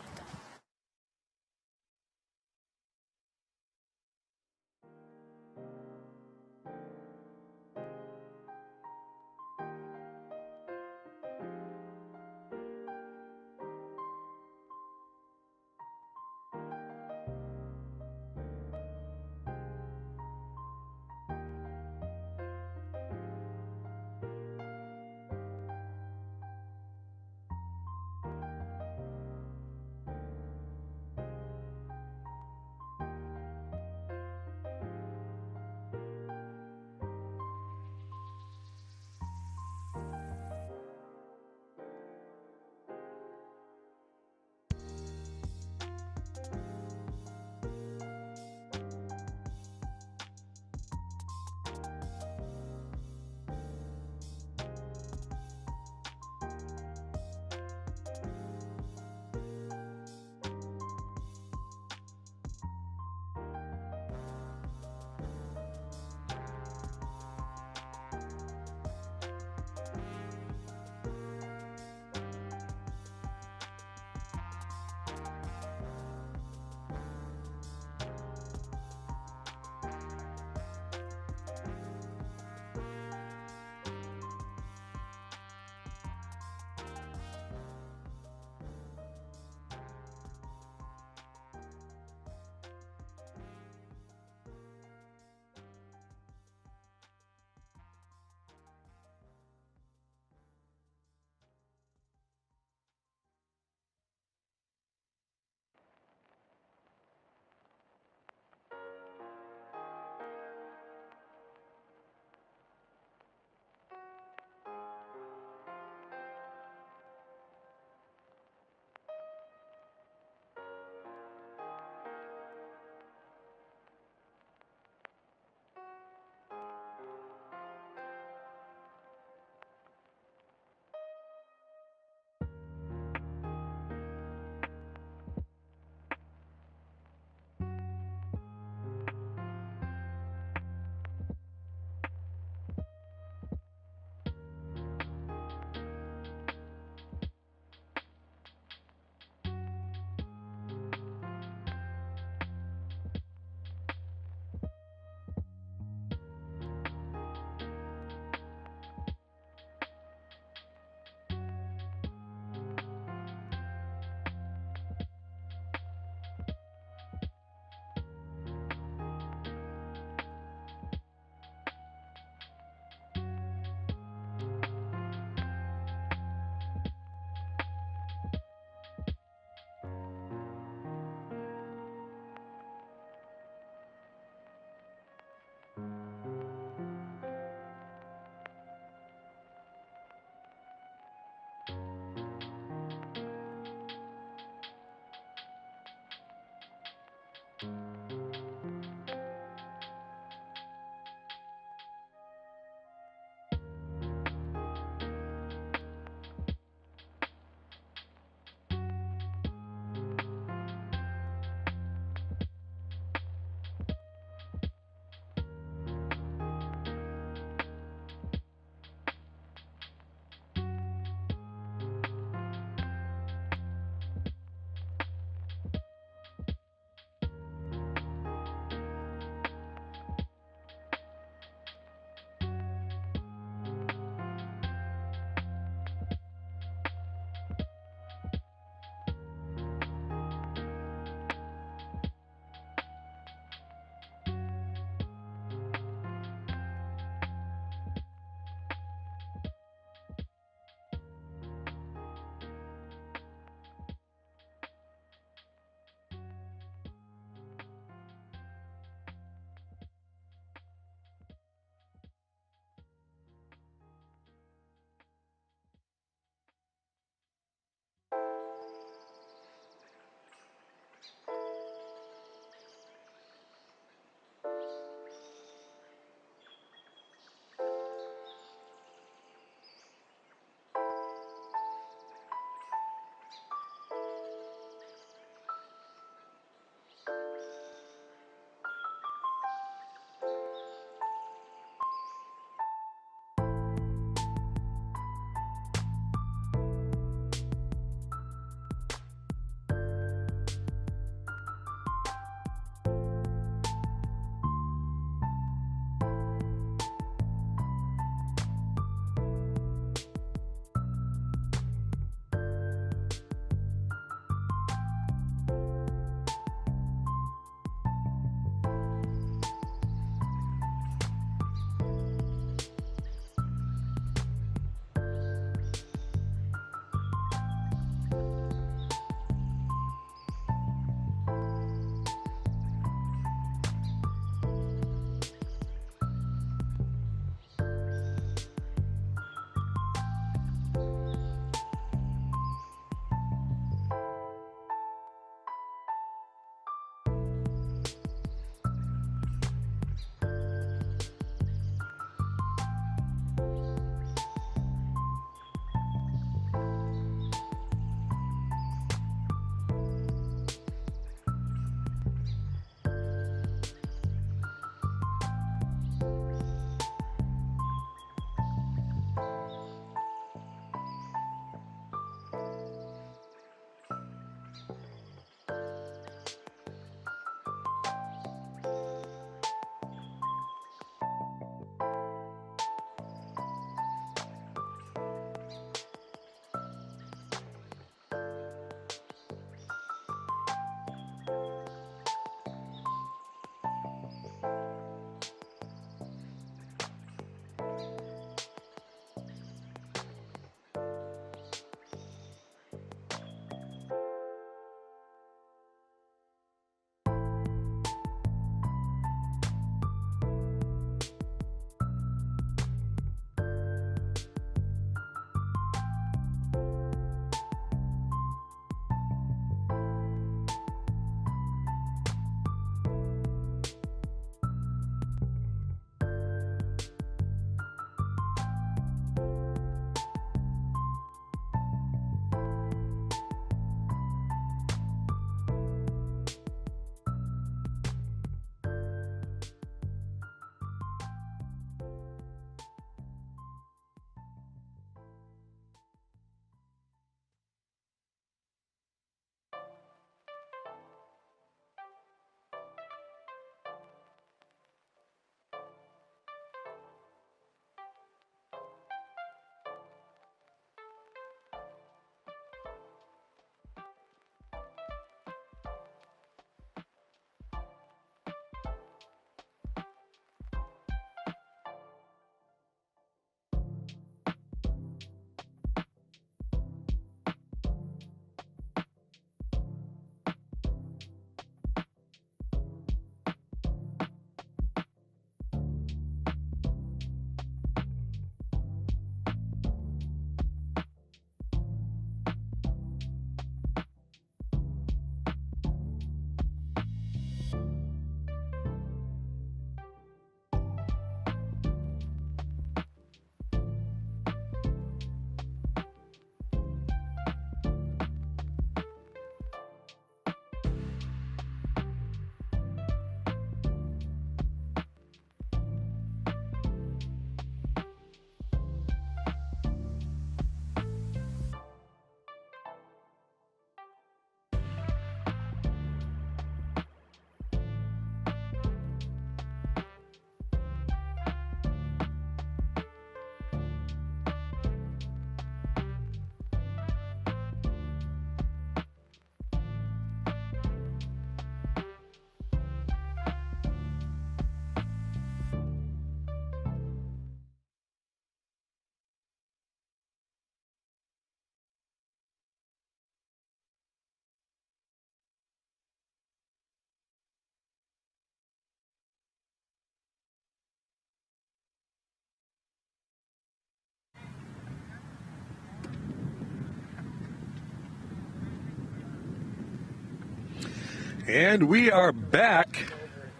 And we are back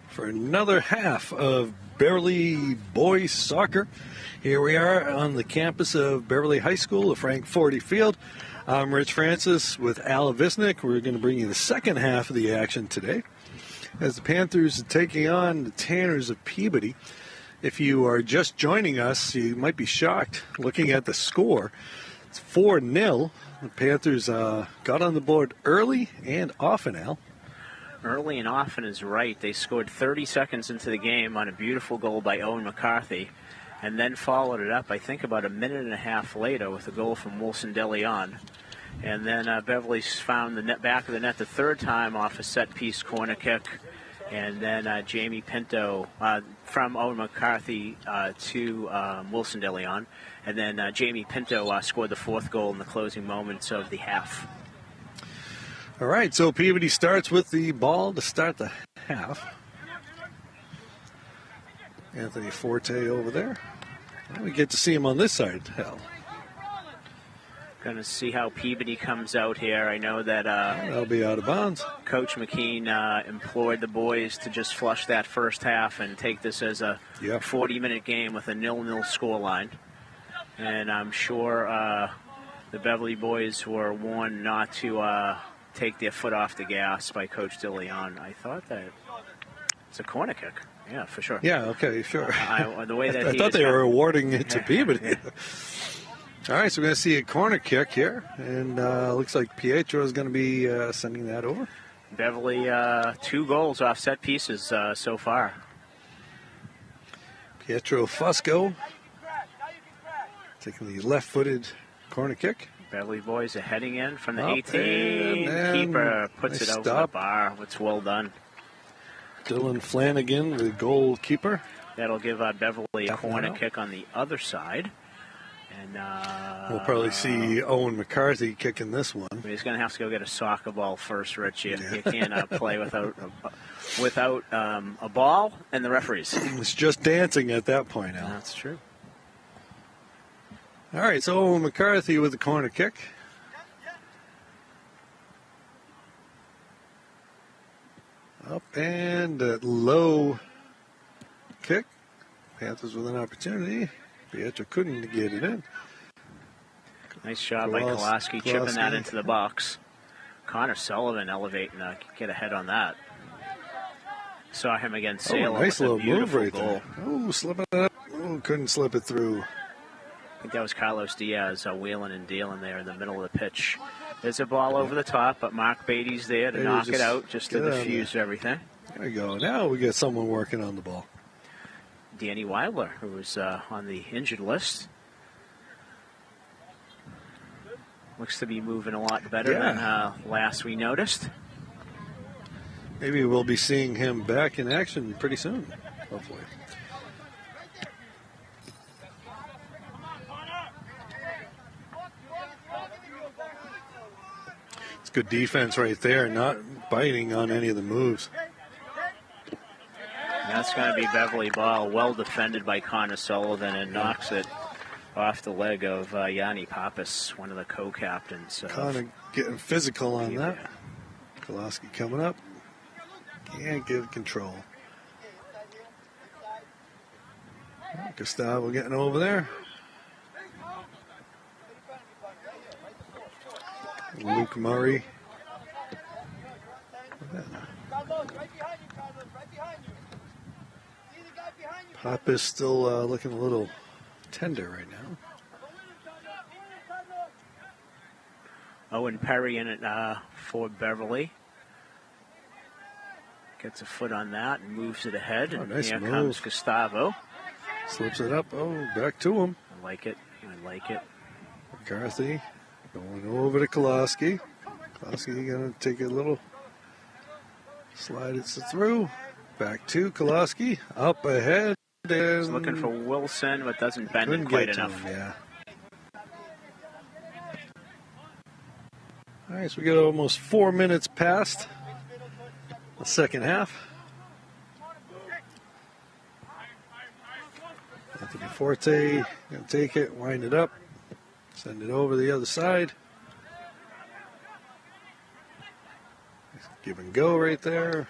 for another half of Beverly boys soccer. Here we are on the campus of Beverly High School of Frank 40 Field. I'm Rich Francis with Al Visnick. We're going to bring you the second half of the action today as the Panthers are taking on the Tanners of Peabody. If you are just joining us, you might be shocked looking at the score. It's 4-0. The Panthers got on the board early and often, Al. Early and often is right. They scored 30 seconds into the game on a beautiful goal by Owen McCarthy, and then followed it up, I think, about a minute and a half later with a goal from Wilson DeLeon. And then Beverly found the net, back of the net the third time off a set-piece corner kick. And then Jamie Pinto from Owen McCarthy to Wilson DeLeon. And then Jamie Pinto scored the fourth goal in the closing moments of the half. All right, so Peabody starts with the ball to start the half. Anthony Forte over there. We get to see him on this side, Hal. Going to see how Peabody comes out here. I know that that'll be out of bounds. Coach McKean implored the boys to just flush that first half and take this as a 40-minute game with a 0-0 scoreline. And I'm sure the Beverly boys were warned not to take their foot off the gas by Coach DeLeon. I thought that it's a corner kick. Yeah, for sure. Yeah, okay, sure. The way that I thought they were awarding it to Peabody. Yeah. All right, so we're going to see a corner kick here, and looks like Pietro is going to be sending that over. Beverly, 2 goals off set pieces so far. Pietro Fusco taking the left-footed corner kick. Beverly boys are heading in from the Up 18. Keeper puts it over the bar. It's well done. Dylan Flanagan, the goalkeeper. That'll give Beverly a corner kick on the other side. And we'll probably see Owen McCarthy kicking this one. He's going to have to go get a soccer ball first, Rich. You can't play without a ball and the referees. It's just dancing at that point, Al. That's true. All right, so Owen McCarthy with the corner kick. Up and a low kick. Panthers with an opportunity. Pietro couldn't get it in. Nice job by Kolaski chipping that into the box. Connor Sullivan elevating, get ahead on that. Saw him against Salem. Nice little move right goal. there. Oh, slipping it up. Oh, couldn't slip it through. I think that was Carlos Diaz wheeling and dealing there in the middle of the pitch. There's a ball over the top, but Mark Beatty's there to knock it out, just to diffuse everything. There we go. Now we got someone working on the ball. Danny Weidler, who was on the injured list. Looks to be moving a lot better than last we noticed. Maybe we'll be seeing him back in action pretty soon, hopefully. It's good defense right there, not biting on any of the moves. That's going to be Beverly ball, well defended by Connor Sullivan, and knocks it off the leg of Yanni Pappas, one of the co-captains. Connor getting physical on that. Kolaski coming up. Can't get control. Gustavo getting over there. Luke Murray. Pappas still looking a little tender right now. Owen Perry in it for Beverly. Gets a foot on that and moves it ahead. And nice here move. comes Gustavo. Slips it up. Oh, back to him. I like it. McCarthy going over to Kolaski. Kolaski going to take a little slide it through. Back to Kolaski. Up ahead. He's looking for Wilson, but doesn't bend it quite enough. All right, so we got almost 4 minutes past the second half. Anthony Forte going to take it, wind it up, send it over the other side. Give and go right there.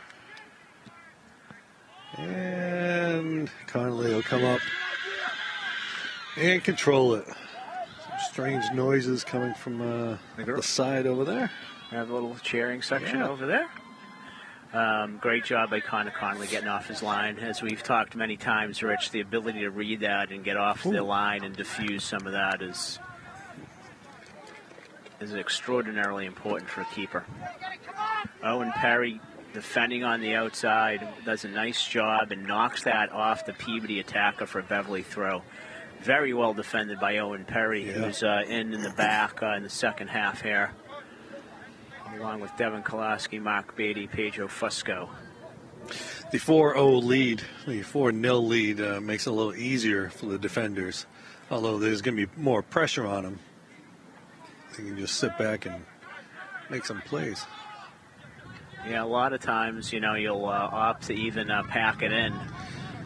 And Connolly will come up and control it. Some strange noises coming from the side over there. We have a little cheering section over there. Great job by Connolly getting off his line. As we've talked many times, Rich, the ability to read that and get off the line and diffuse some of that is extraordinarily important for a keeper. Owen Perry defending on the outside, does a nice job and knocks that off the Peabody attacker for a Beverly throw. Very well defended by Owen Perry, who's in the back in the second half here, along with Devin Kolaski, Mark Beatty, Pedro Fusco. The 4-0 lead, the 4-0 lead makes it a little easier for the defenders, although there's going to be more pressure on them. They can just sit back and make some plays. Yeah, a lot of times, you'll opt to even pack it in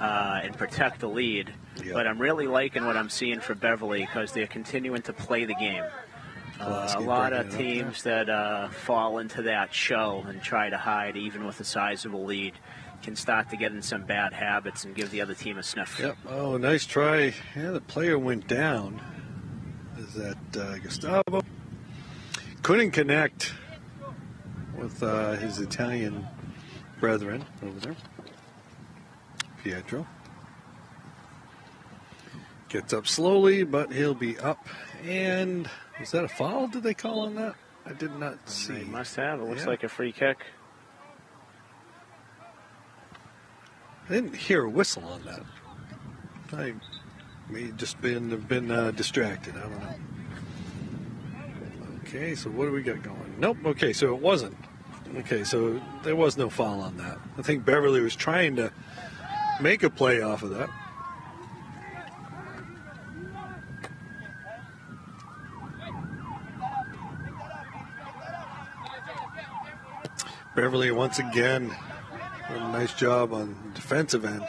and protect the lead. Yep. But I'm really liking what I'm seeing for Beverly because they're continuing to play the game. A lot of teams that fall into that shell and try to hide, even with a sizable lead, can start to get in some bad habits and give the other team a sniff. Yep. Oh, nice try. Yeah, the player went down. Is that Gustavo? Couldn't connect with his Italian brethren over there. Pietro. Gets up slowly, but he'll be up. And was that a foul? Did they call on that? I did not see. They must have. It looks like a free kick. I didn't hear a whistle on that. I may just have been distracted. I don't know. Okay, so what do we got going? Nope. Okay, so it wasn't. Okay, so there was no foul on that. I think Beverly was trying to make a play off of that. Beverly once again did a nice job on the defensive end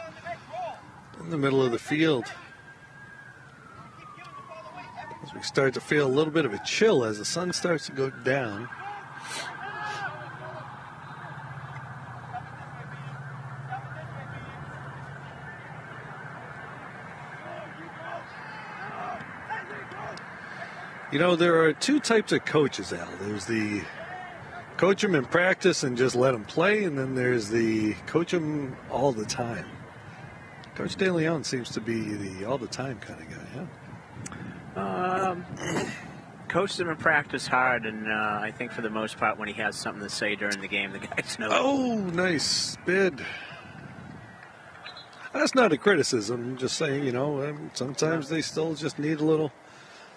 in the middle of the field. As we start to feel a little bit of a chill as the sun starts to go down. There are two types of coaches, Al. There's the coach them in practice and just let them play, and then there's the coach them all the time. Coach De Leon seems to be the all-the-time kind of guy, huh? Coaches him in practice hard, and I think for the most part when he has something to say during the game, the guys know. Oh, nice bid. That's not a criticism. I'm just saying, sometimes they still just need a little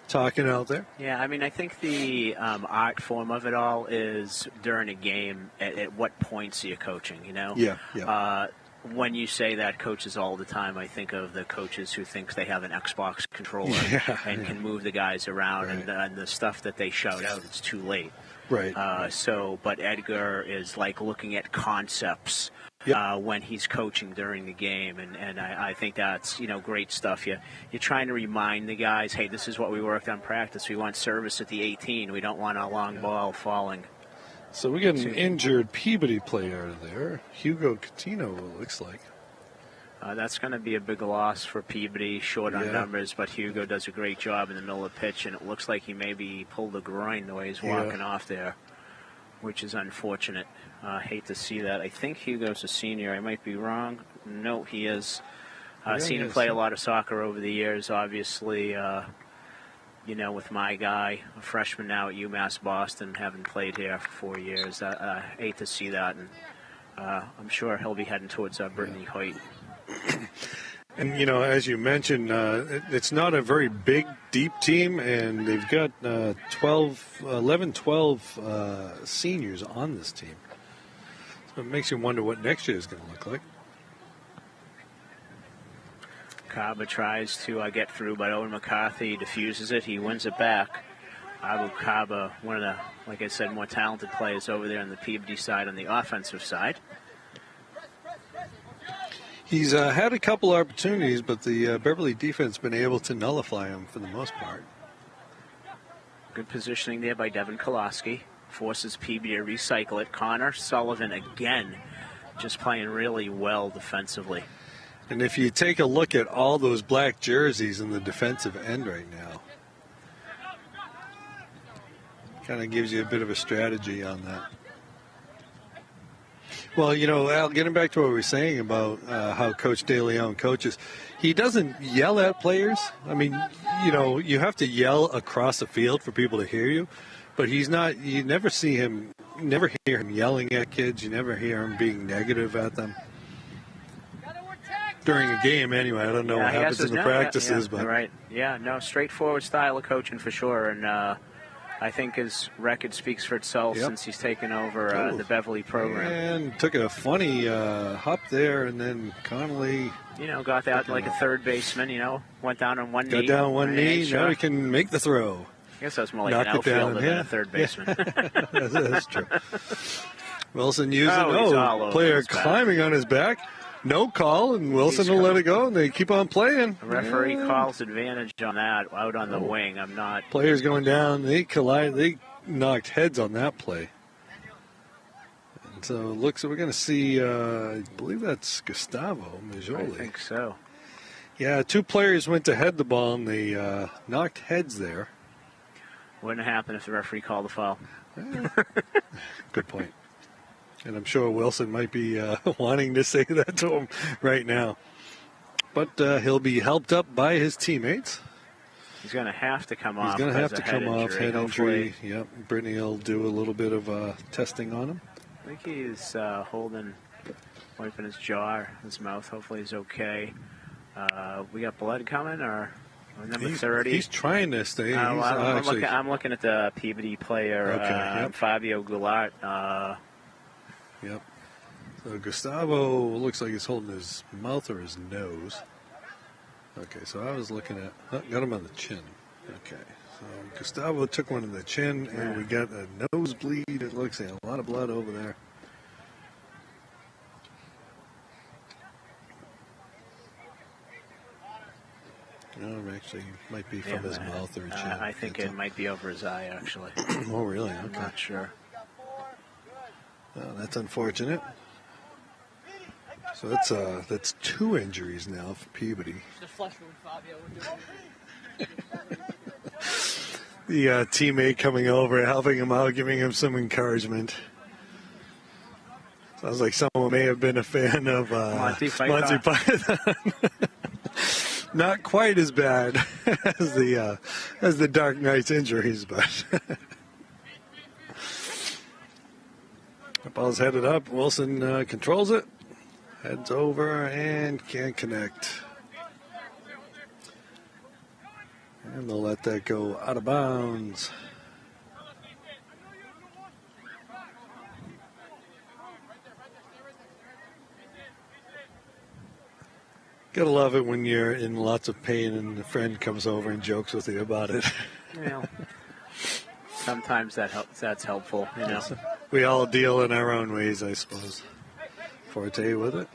talking out there. Yeah, I think the art form of it all is during a game, at what points are you coaching, Yeah. When you say that coaches all the time, I think of the coaches who think they have an Xbox controller and can move the guys around, and the stuff that they shout out, it's too late. Right. But Edgar is like looking at concepts when he's coaching during the game, and I think that's great stuff. You're trying to remind the guys, hey, this is what we worked on practice. We want service at the 18. We don't want a long ball falling. So we get an injured Peabody player there. Hugo Coutinho, it looks like. That's going to be a big loss for Peabody, short on numbers, but Hugo does a great job in the middle of the pitch, and it looks like he maybe pulled a groin the way he's walking off there, which is unfortunate. Hate to see that. I think Hugo's a senior. I might be wrong. No, he is. Seen him play a lot of soccer over the years, obviously. With my guy, a freshman now at UMass Boston, having played here for 4 years. I hate to see that, and I'm sure he'll be heading towards Brittany Hoyt. And, as you mentioned, it's not a very big, deep team, and they've got 12 seniors on this team. So it makes you wonder what next year is going to look like. Kaba tries to get through, but Owen McCarthy diffuses it. He wins it back. Abu Kaba, one of the, like I said, more talented players over there on the Peabody side, on the offensive side. He's had a couple opportunities, but the Beverly defense has been able to nullify him for the most part. Good positioning there by Devin Kolaski. forces Peabody to recycle it. Connor Sullivan again, just playing really well defensively. And if you take a look at all those black jerseys in the defensive end right now, kind of gives you a bit of a strategy on that. Well, you know, Al, getting back to what we were saying about how Coach De Leon coaches, he doesn't yell at players. I mean, you know, you have to yell across the field for people to hear you, but he's not, you never see him, never hear him yelling at kids. You never hear him being negative at them. During a game, anyway. I don't know what happens in the practices, but. Right. Yeah, no, straightforward style of coaching for sure. And I think his record speaks for itself since he's taken over the Beverly program. And took a funny hop there, and then Connolly. You know, got that like a third baseman, you know, went down on one knee. Got down on one knee, sure. Now he can make the throw. I guess that's more like an outfielder than a third baseman. That's true. Wilson using player climbing on his back. No call, and Wilson will let it go, and they keep on playing. The referee calls advantage on that out on the wing. I'm not. Players going down. They collide. They knocked heads on that play. And so it looks like we're going to see, I believe that's Gustavo Majoli. I think so. Yeah, two players went to head the ball, and they knocked heads there. Wouldn't happen if the referee called the foul. Good point. And I'm sure Wilson might be wanting to say that to him right now. But he'll be helped up by his teammates. He's going to have to come off. He's going to have to come off head injury. Hopefully. Yep. Brittany will do a little bit of testing on him. I think he's wiping his jaw, his mouth. Hopefully he's okay. We got blood coming, or number 30? He's trying to stay. I'm looking at the Peabody player, Fabio Goulart. Yep. So Gustavo looks like he's holding his mouth or his nose. Okay, so I was looking at, got him on the chin. Okay, so Gustavo took one in the chin, and we got a nosebleed. It looks like a lot of blood over there. No, actually, might be from his mouth or his chin. I think it might be over his eye, actually. Oh, really? Okay. I'm not sure. Oh, that's unfortunate. So that's two injuries now for Peabody. The teammate coming over, helping him out, giving him some encouragement. Sounds like someone may have been a fan of Monty Python. Not quite as bad as the Dark Knight's injuries, but. The ball's headed up. Wilson controls it. Heads over and can't connect. And they'll let that go out of bounds. Gotta love it when you're in lots of pain and a friend comes over and jokes with you about it. Well, sometimes that's helpful, you know. We all deal in our own ways, I suppose. Forte with it.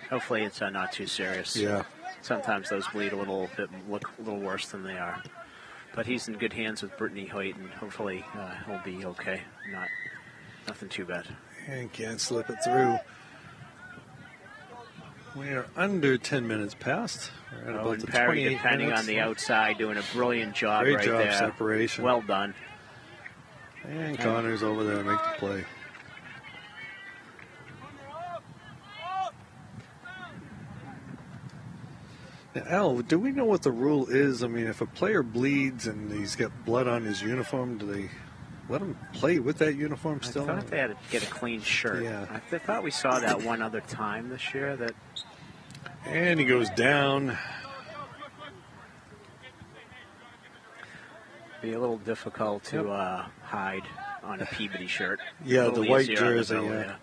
Hopefully it's not too serious. Yeah. Sometimes those bleed look a little worse than they are. But he's in good hands with Brittany Hoyt, and hopefully he'll be okay. Nothing too bad. And can't slip it through. We are under 10 minutes past. We're at about the Perry 28 defending minutes. on the outside, doing a brilliant job Great right job, there. separation. Well done. And Connor's over there to make the play. Now, Al, do we know what the rule is? I mean, if a player bleeds and he's got blood on his uniform, do they let him play with that uniform still? I thought they had to get a clean shirt. Yeah. I thought we saw that one other time this year. And he goes down. Be a little difficult to hide on a Peabody shirt. Yeah, the white jersey. Yeah.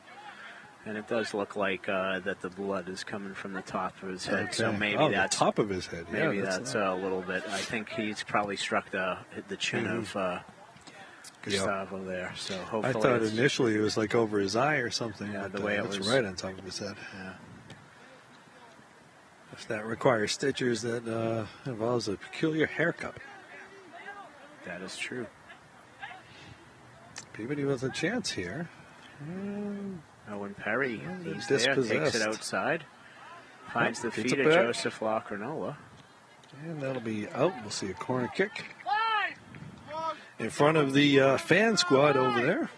And it does look like that the blood is coming from the top of his head. Okay. So maybe that's the top of his head. Maybe that's a little bit. I think he's probably struck the chin of Gustavo there. So hopefully. I thought initially it was like over his eye or something. Yeah, but the way it was right on top of his head. Yeah. If that requires stitches, that involves a peculiar haircut. That is true. Peabody with a chance here. Owen Perry, he's there, dispossessed. takes it outside. Finds the Gets feet it of back. Joseph Lacronola. And that'll be out. We'll see a corner kick in front of the fan squad over there.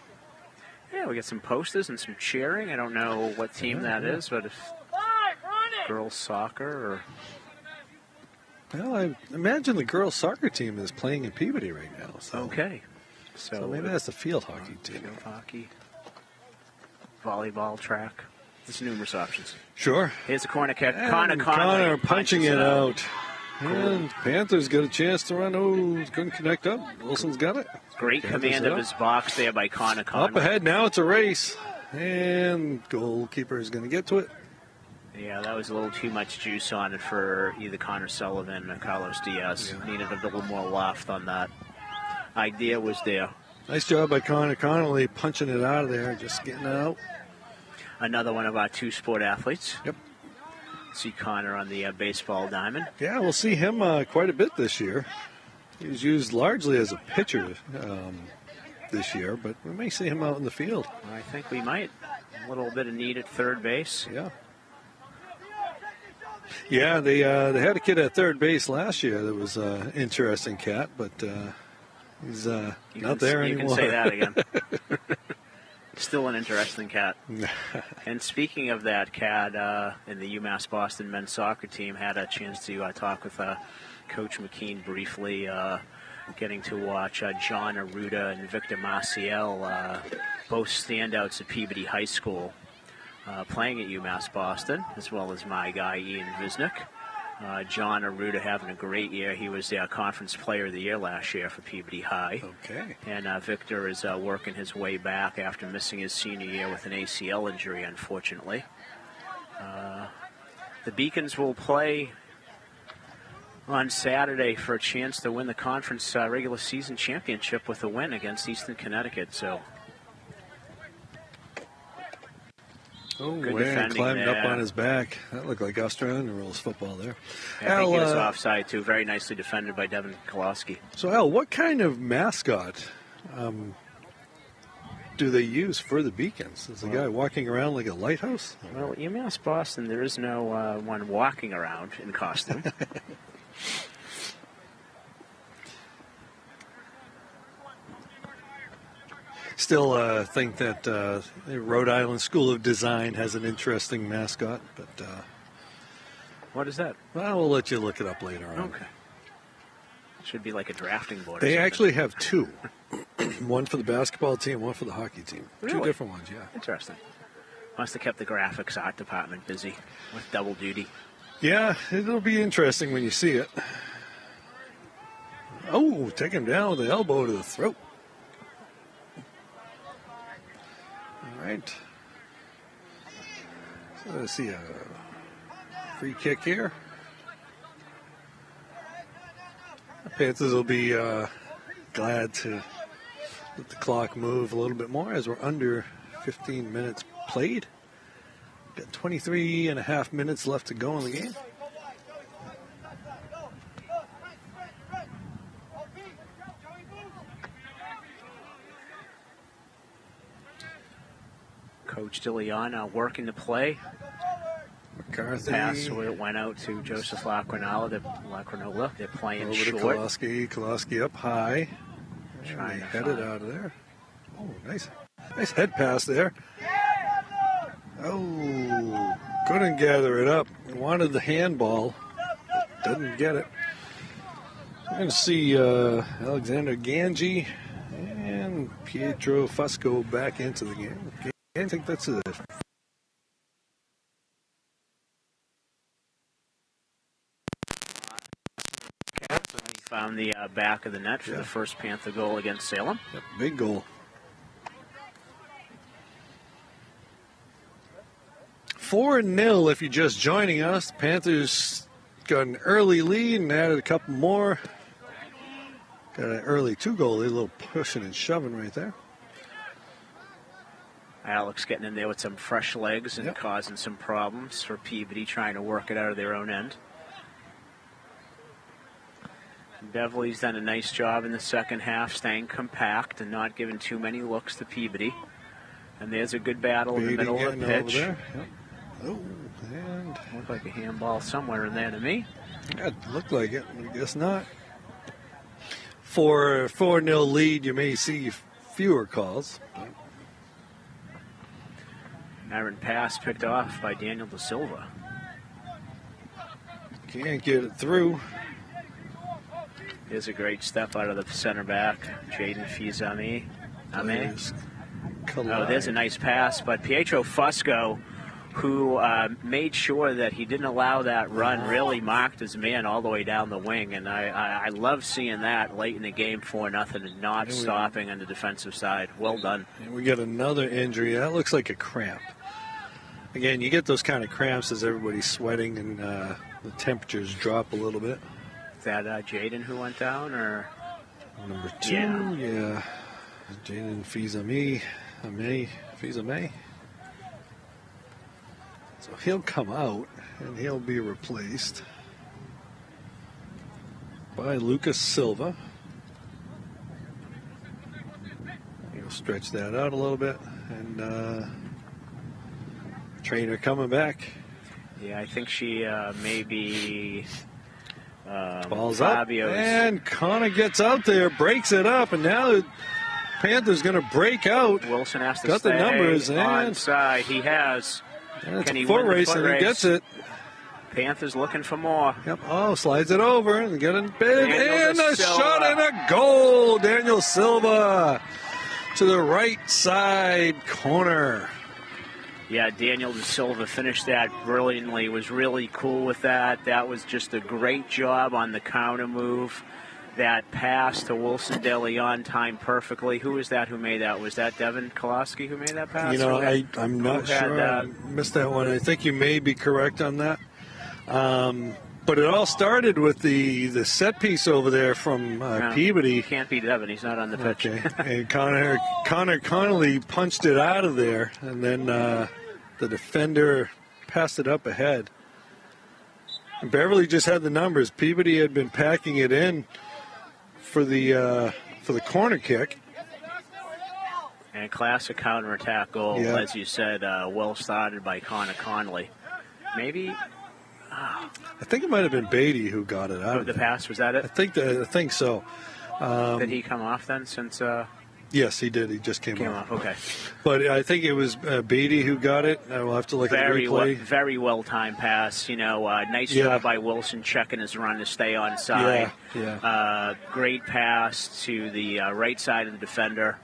Yeah, we get some posters and some cheering. I don't know what team that is, but if girls soccer or... Well, I imagine the girls' soccer team is playing in Peabody right now. So, Okay. so maybe that's the field hockey team. Field hockey, volleyball, track. There's numerous options. Sure. Here's a corner kick. And Connor punching it out. And Panthers got a chance to run. Oh, couldn't connect up. Wilson's got it. Great Panthers command it of up. his box there by Connor Conley. Up ahead now, it's a race. And goalkeeper is going to get to it. Yeah, that was a little too much juice on it for either Connor Sullivan or Carlos Diaz. Yeah. Needed a little more left on that. Idea was there. Nice job by Connor Connolly punching it out of there, just getting it out. Another one of our two-sport athletes. Yep. See Connor on the baseball diamond. Yeah, we'll see him quite a bit this year. He was used largely as a pitcher this year, but we may see him out in the field. I think we might. A little bit of need at third base. Yeah. Yeah, they had a kid at third base last year that was an interesting cat, but he's not there anymore. You can say that again. Still an interesting cat. And speaking of that cat, in the UMass Boston men's soccer team, had a chance to talk with Coach McKean briefly, getting to watch John Arruda and Victor Maciel, both standouts at Peabody High School, playing at UMass Boston, as well as my guy Ian Visnick. John Arruda having a great year. He was the Conference Player of the Year last year for Peabody High. Okay. And Victor is working his way back after missing his senior year with an ACL injury, unfortunately. The Beacons will play on Saturday for a chance to win the conference regular season championship with a win against Eastern Connecticut. So, Oh, good man, defending climbed there. up on his back. That looked like Australian rules football there. I think he was Al, offside too. Very nicely defended by Devin Koloski. So, Al, what kind of mascot do they use for the Beacons? Is the guy walking around like a lighthouse? Well, at UMass Boston, there is no one walking around in costume. Still think that the Rhode Island School of Design has an interesting mascot, but What is that? well, we'll let you look it up later on. Okay. Should be like a drafting board. or They something. actually have two. One for the basketball team, one for the hockey team. Two Really? different ones, yeah. Interesting. Must have kept the graphics art department busy with double duty. Yeah, it'll be interesting when you see it. Oh, take him down with the elbow to the throat. All right. So let's see a free kick here. The Panthers will be glad to let the clock move a little bit more as we're under 15 minutes played. Got 23 and a half minutes left to go in the game. Coach DeLeon working the play. McCarthy Pass went out to Joseph Lacronola. They're playing over to short. Koloski up high. Trying to Headed find- out of there. Oh, nice head pass there. Oh, couldn't gather it up. Wanted the handball, but didn't get it. We're going to see Alexander Ganji and Pietro Fusco back into the game. I think that's a He found the back of the net for Yeah. the first Panther goal against Salem. big goal. 4-0 if you're just joining us. Panthers got an early lead and added a couple more. Got an early 2-goal lead, a little pushing and shoving right there. Alex getting in there with some fresh legs and Yep. causing some problems for Peabody, trying to work it out of their own end. Beverly's done a nice job in the second half, staying compact and not giving too many looks to Peabody. And there's a good battle in the middle of the pitch. Yep. Oh, and Looked like a handball somewhere in there to me. it looked like it. I guess not. For a 4-0 lead, you may see fewer calls. Errant pass picked off by Daniel Da Silva. Can't get it through. Here's a great step out of the center back, Jaden Fizami. Oh, there's a nice pass, but Pietro Fusco, who made sure that he didn't allow that run, really marked his man all the way down the wing. And I love seeing that late in the game, 4-0, and not stopping on the defensive side. Well done. And we get another injury. That looks like a cramp. Again, you get those kind of cramps as everybody's sweating and the temperatures drop a little bit. Is that Jaden who went down, or? Number 2, yeah. Jaden Fizame. So he'll come out, and he'll be replaced by Lucas Silva. He'll stretch that out a little bit, and trainer coming back. Yeah, I think she maybe Balls Fabio's. up, and Connor gets out there, breaks it up, and now Panthers going to break out. Wilson has to got stay the numbers, and onside. He has. it's Can a he foot win the race, foot and race? he gets it. Panthers looking for more. Yep. Oh, slides it over and getting big, Daniel and Da a Silva. shot and a goal. Daniel Silva to the right side corner. Yeah, Daniel Da Silva finished that brilliantly, was really cool with that. That was just a great job on the counter move. That pass to Wilson De Leon timed perfectly. Who was that who made that? Was that Devin Koloski who made that pass? You know, Or I'm not who had sure. that? I missed that one. I think you may be correct on that. But it all started with the set piece over there from Peabody. You can't beat Devin. He's not on the pitch. Okay. And Connor Connolly punched it out of there, and then the defender passed it up ahead. And Beverly just had the numbers. Peabody had been packing it in for the corner kick. And classic counterattack goal, Yeah. as you said, well started by Connor Connolly. Maybe I think it might have been Beatty who got it out of the there. pass, was that I it? think so. Did he come off then since Yes, he did. He just came off? Okay. But I think it was Beatty who got it. We'll have to look at the replay. Very well timed pass. Nice job by Wilson checking his run to stay on side. Yeah. Great pass to the right side of the defender.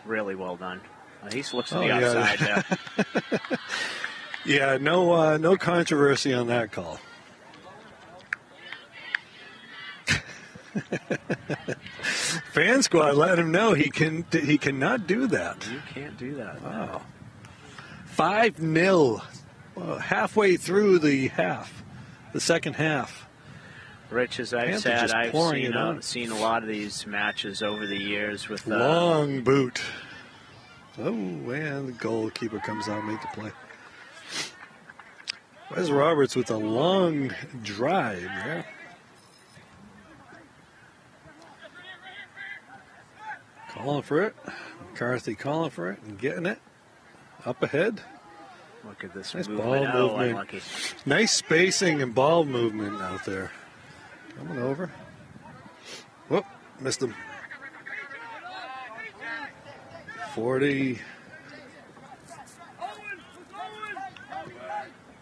Really well done. He looks to the outside there. Yeah, no controversy on that call. Fan squad let him know he cannot do that. You can't do that. Wow. 5-0 halfway through the second half. Rich, as I've Panthers said, just I've pouring seen a lot of these matches over the years with Long boot. Oh, and the goalkeeper comes out and make the play. Wes Roberts with a long drive there. Calling for it. McCarthy calling for it and getting it. Up ahead. Look at this Nice movement. ball movement. Unlucky. Nice spacing and ball movement out there. Coming over. Whoop, missed him. 40.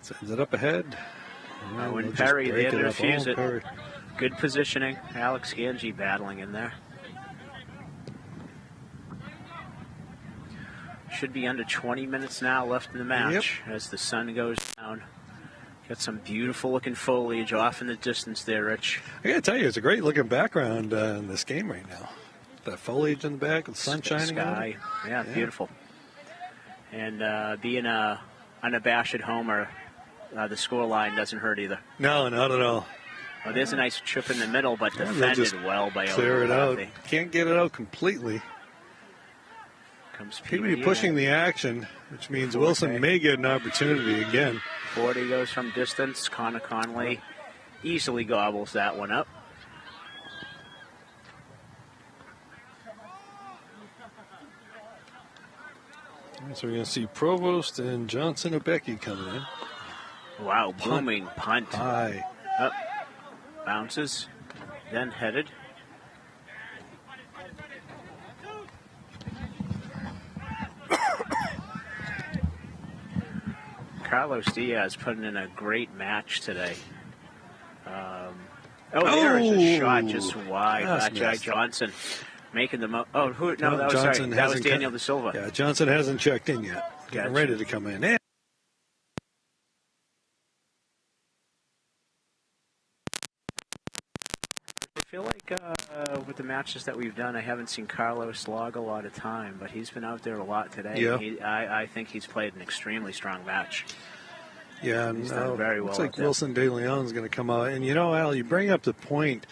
Sends it up ahead. Owen Perry there to refuse it. Perry. Good positioning. Alex Ganji battling in there. Should be under 20 minutes now left in the match as the sun goes down. Got some beautiful looking foliage off in the distance there, Rich. I gotta tell you, it's a great looking background in this game right now. That foliage in the back with the sun shining on it. Yeah, beautiful. And being a unabashed homer, the score line doesn't hurt either. No, not at all. Well, there's a nice chip in the middle, but they'll defended just well by clear it out. Overlapping. Can't get it out completely. Comes Peabody pushing the action, which means Wilson may get an opportunity again. 40 goes from distance. Connor Conley easily gobbles that one up. So we're going to see Provost and Johnson Obecki coming in. Wow, booming punt. High. Up, bounces, then headed. Carlos Diaz putting in a great match today. There's a shot just wide. That guy Johnson making the most. Oh, who? No, that was Johnson. That was Daniel De Silva. Yeah, Johnson hasn't checked in yet. Getting ready to come in. And I feel like with the matches that we've done, I haven't seen Carlos log a lot of time, but he's been out there a lot today. Yeah. I think he's played an extremely strong match. yeah, He's done very well. looks like out there. Wilson De Leon is going to come out. And Al, you bring up the point.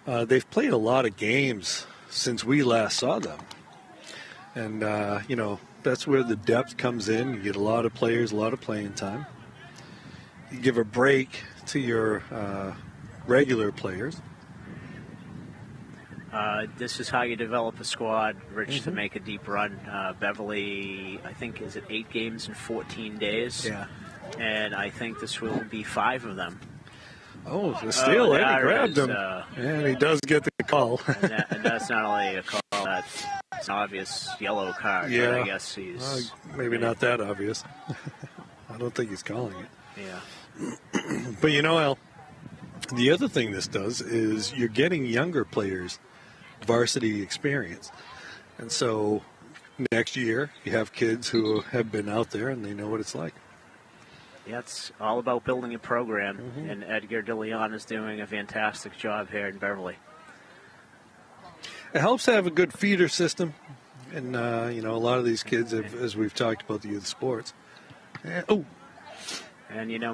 They've played a lot of games since we last saw them. And, that's where the depth comes in. You get a lot of players, a lot of playing time. You give a break to your regular players. This is how you develop a squad, Rich, to make a deep run. Beverly, I think, is it 8 games in 14 days? Yeah. And I think this will be 5 of them. Oh, the steal. Eddie grabbed him. And he does get the call. and that's not only a call, that's an obvious yellow card. Yeah. But I guess he's... maybe not that obvious. I don't think he's calling it. Yeah. But Al, the other thing this does is you're getting younger players varsity experience. And so next year you have kids who have been out there and they know what it's like. Yeah, it's all about building a program, and Edgar De Leon is doing a fantastic job here in Beverly. It helps to have a good feeder system. And, a lot of these kids, as we've talked about the youth sports. And,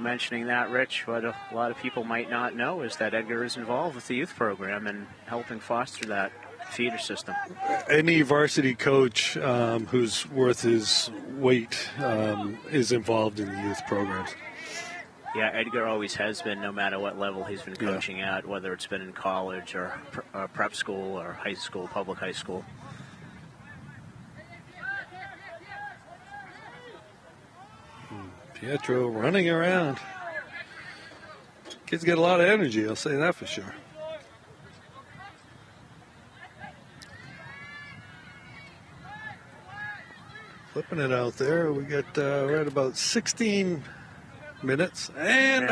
mentioning that, Rich, what a lot of people might not know is that Edgar is involved with the youth program and helping foster that feeder system. Any varsity coach who's worth his weight is involved in the youth programs. Yeah, Edgar always has been, no matter what level he's been coaching at, whether it's been in college or prep school or high school, public high school. Pietro running around. Kids get a lot of energy, I'll say that for sure. Flipping it out there. We got right about 16 minutes. And,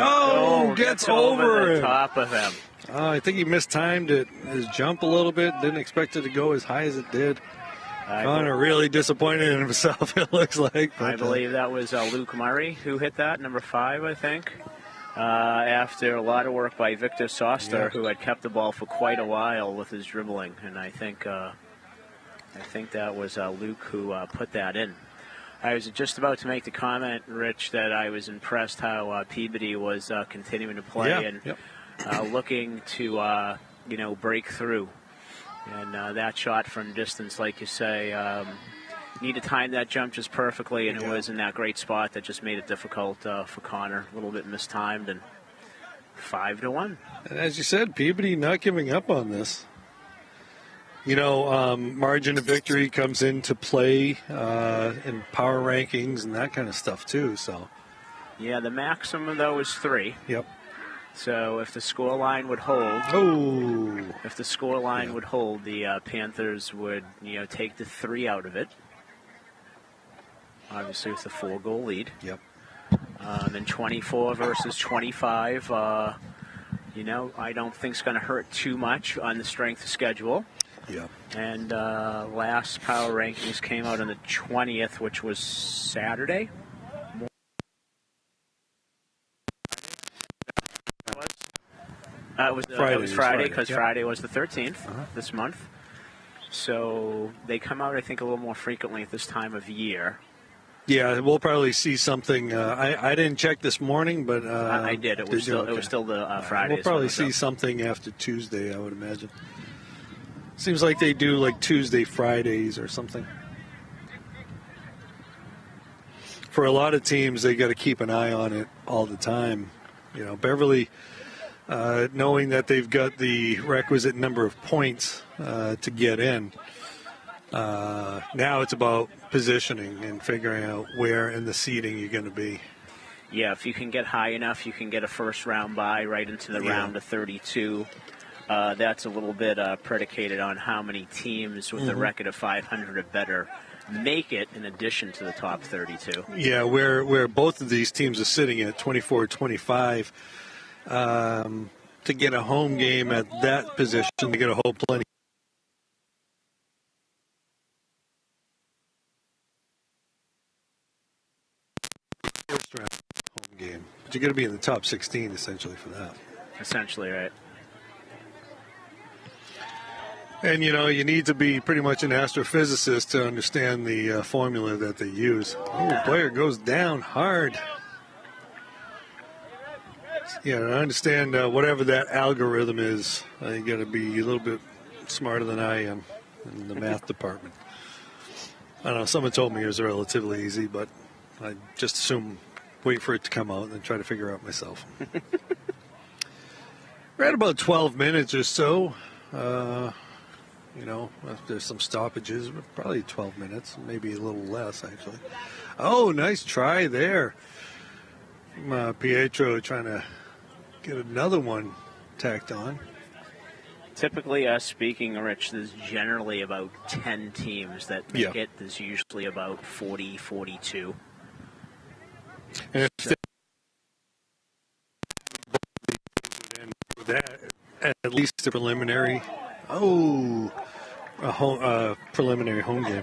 gets over the him. top of him. I think he mistimed his jump a little bit. Didn't expect it to go as high as it did. Connor really disappointed in himself, it looks like. I believe that was Luke Murray who hit that, number 5, I think. After a lot of work by Victor Soster, who had kept the ball for quite a while with his dribbling. And I think that was Luke who put that in. I was just about to make the comment, Rich, that I was impressed how Peabody was continuing to play and looking to, break through. And that shot from distance, like you say, need to time that jump just perfectly, and it was in that great spot that just made it difficult for Connor. A little bit mistimed, and 5-1. And as you said, Peabody not giving up on this. Margin of victory comes into play in power rankings and that kind of stuff too. So, yeah, the maximum though is 3. Yep. So if the score line would hold, the Panthers would take the 3 out of it. Obviously, with the 4-goal lead. Yep. And 24 versus 25. I don't think it's going to hurt too much on the strength of schedule. Yeah. And last power rankings came out on the 20th, which was Saturday. It was Friday because Friday was the 13th this month. So they come out, I think, a little more frequently at this time of year. Yeah, we'll probably see something. I didn't check this morning, but I did. It was still the Friday. We'll probably see something after Tuesday, I would imagine. Seems like they do like Tuesday, Fridays or something. For a lot of teams, they got to keep an eye on it all the time. Beverly knowing that they've got the requisite number of points to get in. Now it's about positioning and figuring out where in the seeding you're going to be. Yeah, if you can get high enough, you can get a first-round bye right into the round of 32. That's a little bit predicated on how many teams with a record of 500 or better make it in addition to the top 32. Yeah, where both of these teams are sitting at 24-25. To get a home game at that position, to get a whole plenty. First round home game. But you're going to be in the top 16 essentially for that. Essentially, right. And, you need to be pretty much an astrophysicist to understand the formula that they use. Oh, player goes down hard. Yeah, I understand whatever that algorithm is. You got to be a little bit smarter than I am in the math department. I don't know, someone told me it was relatively easy, but I just assume wait for it to come out and then try to figure out myself. We're at about 12 minutes or so. There's some stoppages, but probably 12 minutes, maybe a little less, actually. Oh, nice try there. Pietro trying to get another one tacked on. Typically, speaking, Rich, there's generally about 10 teams that make it. There's usually about 40, 42. And that, at least a preliminary. Preliminary home game.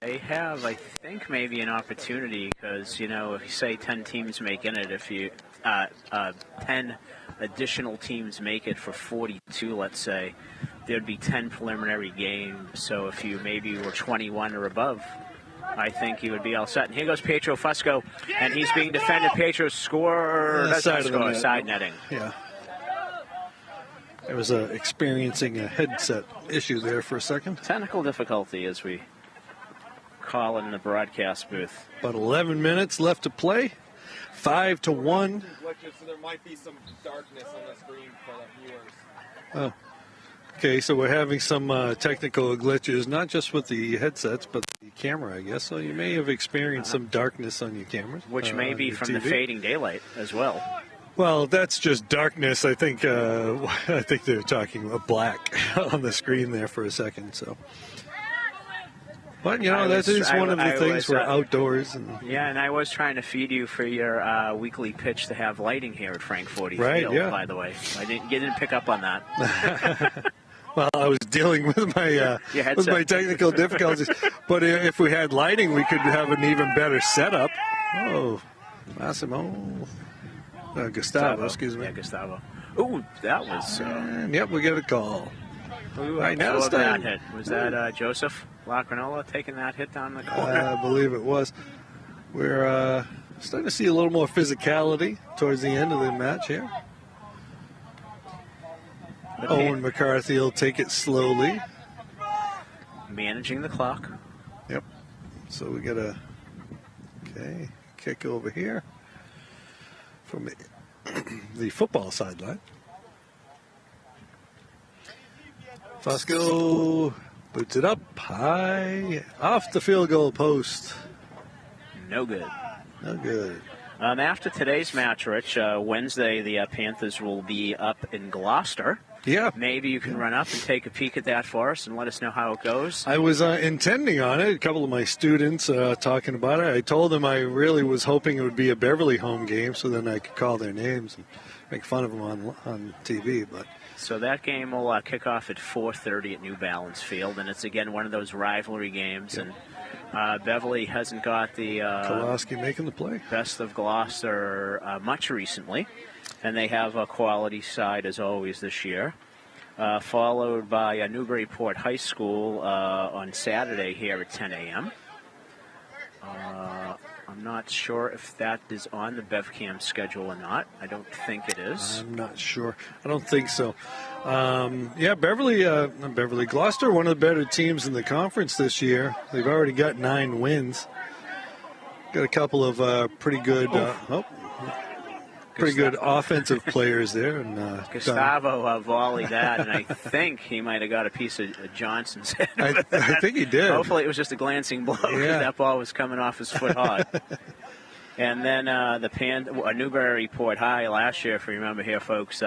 They have, I think, maybe an opportunity because, if you say 10 teams make in it, if you 10 additional teams make it for 42, let's say, there'd be 10 preliminary games. So if you maybe were 21 or above, I think you would be all set. And here goes Pietro Fusco, and he's being defended. Pietro side netting. Yeah. There was experiencing a headset issue there for a second. Technical difficulty, as we call it in the broadcast booth. About 11 minutes left to play. 5-1. So there might be some darkness on the screen for the viewers. Oh. Okay, so we're having some technical glitches, not just with the headsets, but the camera, I guess. So you may have experienced some darkness on your cameras. Which may be from the fading daylight as well. Well, that's just darkness. I think they're talking about black on the screen there for a second. So, but that is one of the things. We're outdoors. And I was trying to feed you for your weekly pitch to have lighting here at Frank 40 Field. Yeah. By the way, you didn't pick up on that. Well, I was dealing with my technical difficulties. But if we had lighting, we could have an even better setup. Oh, Massimo. Gustavo, excuse me. Yeah, Gustavo. Ooh, that was... yep, we get a call. Ooh, right now it's that hit. Was that Joseph Lacrinola taking that hit down the corner? I believe it was. We're starting to see a little more physicality towards the end of the match here. Owen McCarthy will take it slowly. Managing the clock. Yep. So we got a kick over here from the football sideline. Fusco boots it up high off the field goal post. No good. No good. After today's match, Rich, Wednesday the Panthers will be up in Gloucester. Yeah. Maybe you can run up and take a peek at that for us and let us know how it goes. I was intending on it. A couple of my students talking about it. I told them I really was hoping it would be a Beverly home game so then I could call their names and make fun of them on TV. But so that game will kick off at 4:30 at New Balance Field, and it's, again, one of those rivalry games. Yep. And Beverly hasn't got the Kowalski making the play. Best of Gloucester much recently. And they have a quality side, as always, this year. Followed by Newburyport High School on Saturday here at 10 a.m. I'm not sure if that is on the BevCam schedule or not. I don't think it is. I'm not sure. I don't think so. Beverly, Gloucester, one of the better teams in the conference this year. They've already got 9 wins. Got a couple of pretty good offensive players there. And Gustavo volleyed that, and I think he might have got a piece of Johnson's head. I think he did. Hopefully it was just a glancing blow because that ball was coming off his foot hard. And then Newberry Port High last year, if you remember here, folks,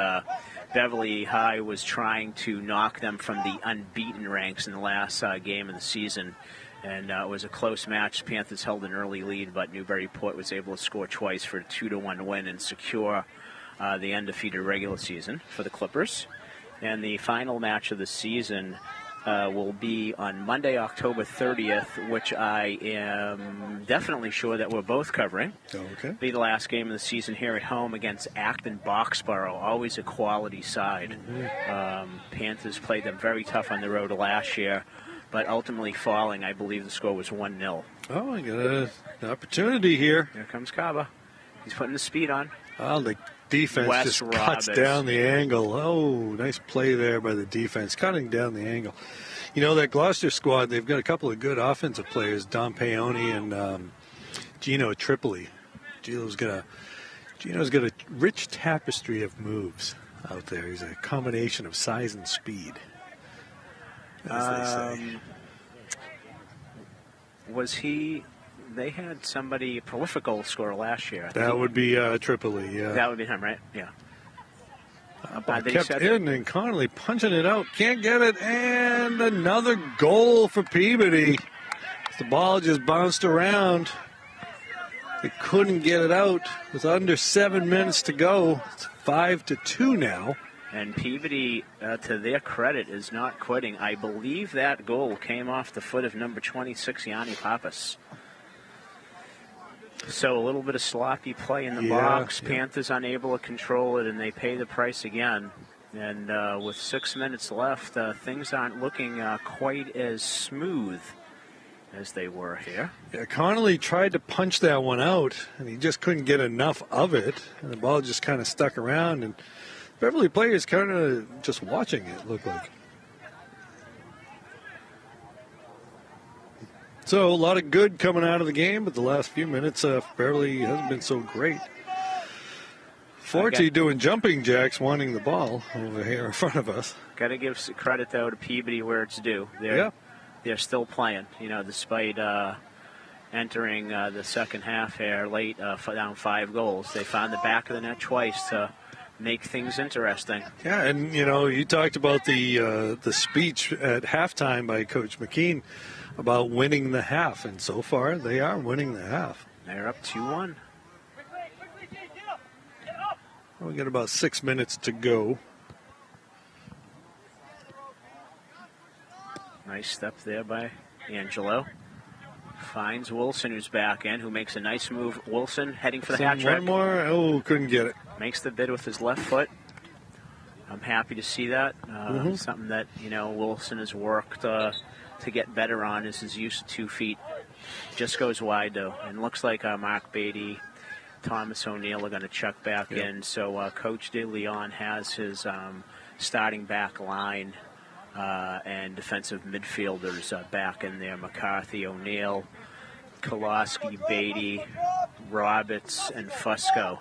Beverly High was trying to knock them from the unbeaten ranks in the last game of the season. And it was a close match. Panthers held an early lead, but Newburyport was able to score twice for a 2-1 win and secure the undefeated regular season for the Clippers. And the final match of the season will be on Monday, October 30th, which I am definitely sure that we're both covering. Okay. Be the last game of the season here at home against Acton Boxborough, always a quality side. Panthers played them very tough on the road last year, but ultimately falling. I believe the score was 1-0. Oh, you got an opportunity here. Here comes Kaba. He's putting the speed on. Oh, the defense just cuts down the angle. Oh, nice play there by the defense, cutting down the angle. You know, that Gloucester squad, they've got a couple of good offensive players, Dom Peone and Gino Tripoli. Gino's got a rich tapestry of moves out there. He's a combination of size and speed, as they say. Was he... They had somebody, a prolific goal scorer last year. That would be Tripoli, yeah. That would be him, right? Yeah. Kept in, and Connolly punching it out. Can't get it, and another goal for Peabody. The ball just bounced around. They couldn't get it out with under 7 minutes to go. It's 5-2 now. And Peabody, to their credit, is not quitting. I believe that goal came off the foot of number 26, Yanni Pappas. So a little bit of sloppy play in the box. Panthers unable to control it, and they pay the price again. And with 6 minutes left, things aren't looking quite as smooth as they were here. Yeah, Connolly tried to punch that one out, and he just couldn't get enough of it. And the ball just kind of stuck around, and Beverly players kind of just watching it, looked like. So a lot of good coming out of the game, but the last few minutes, Beverly hasn't been so great. Forte doing jumping jacks, wanting the ball over here in front of us. Got to give credit, though, to Peabody where it's due. They're still playing, despite entering the second half here late, down 5 goals. They found the back of the net twice to make things interesting. Yeah, and, you talked about the speech at halftime by Coach McKean about winning the half, and so far they are winning the half. They're up 2-1. We got about 6 minutes to go. Nice step there by Angelo. Finds Wilson, who's back in, who makes a nice move. Wilson heading for the hat trick. One more. Oh, couldn't get it. Makes the bid with his left foot. I'm happy to see that. Something that, Wilson has worked to get better on is his use of 2 feet. Just goes wide, though. And looks like Mark Beatty, Thomas O'Neill are going to check back in. So Coach De Leon has his starting back line and defensive midfielders back in there. McCarthy, O'Neill, Koloski, Beatty, Roberts, and Fusco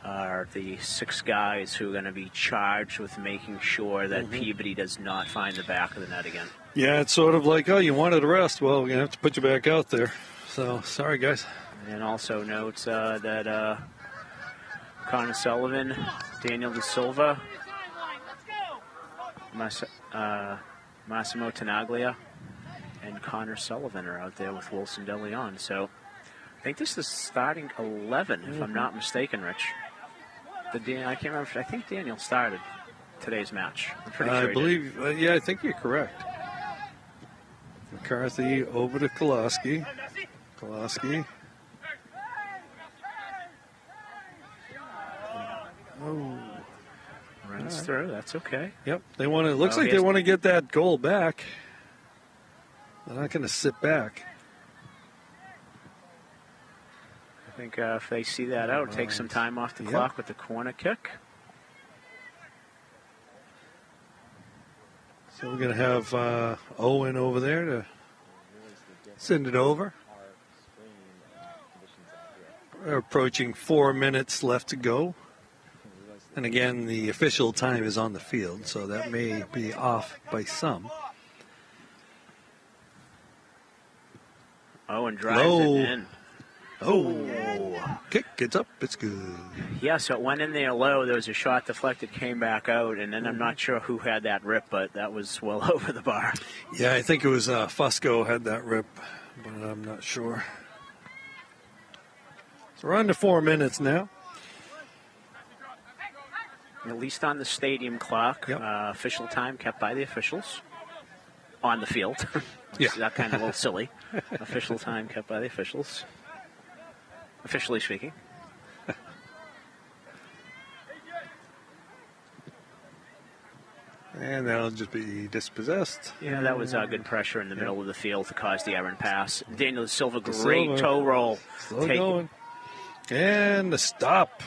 are the 6 guys who are going to be charged with making sure that Peabody does not find the back of the net again. Yeah, it's sort of like, you wanted a rest. Well, we're going to have to put you back out there. So, sorry, guys. And also notes that Connor Sullivan, Daniel De Silva, Massimo Tenaglia, and Connor Sullivan are out there with Wilson De Leon. So I think this is starting 11, if I'm not mistaken, Rich. I can't remember. I think Daniel started today's match. I'm pretty sure I believe, I think you're correct. McCarthy over to Koloski. Koloski. Oh. Runs through. That's okay. Yep. They want to. Looks like they want to get that goal back. They're not going to sit back. I think if they see that out, take some time off the clock with the corner kick. So we're going to have Owen over there to send it over. We're approaching 4 minutes left to go. And again, the official time is on the field, so that may be off by some. Oh, and drives it in. Oh, kick, it's up, it's good. Yeah, so it went in there low. There was a shot deflected, came back out, and then I'm not sure who had that rip, but that was well over the bar. Yeah, I think it was Fusco had that rip, but I'm not sure. So we're on to 4 minutes now. At least on the stadium clock, Yep. official time kept by the officials on the field. Yeah. That kind of a little silly. Official time kept by the officials. Officially speaking. And that'll just be dispossessed. Yeah, that was good pressure in the middle of the field to cause the errant pass. Daniel Da Silva, great Silva. toe roll. Still going. And the stop.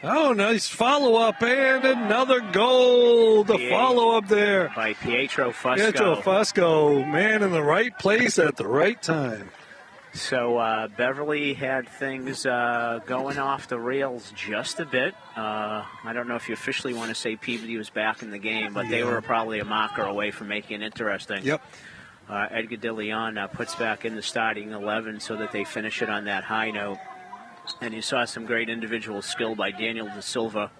Oh, nice follow-up and another goal. The follow-up there. By Pietro Fusco. Pietro Fusco, man in the right place at the right time. So Beverly had things going off the rails just a bit. I don't know if you officially want to say Peabody was back in the game, but they were probably a marker away from making it interesting. Yep. Edgar De Leon puts back in the starting 11 so that they finish it on that high note. And you saw some great individual skill by Daniel Da Silva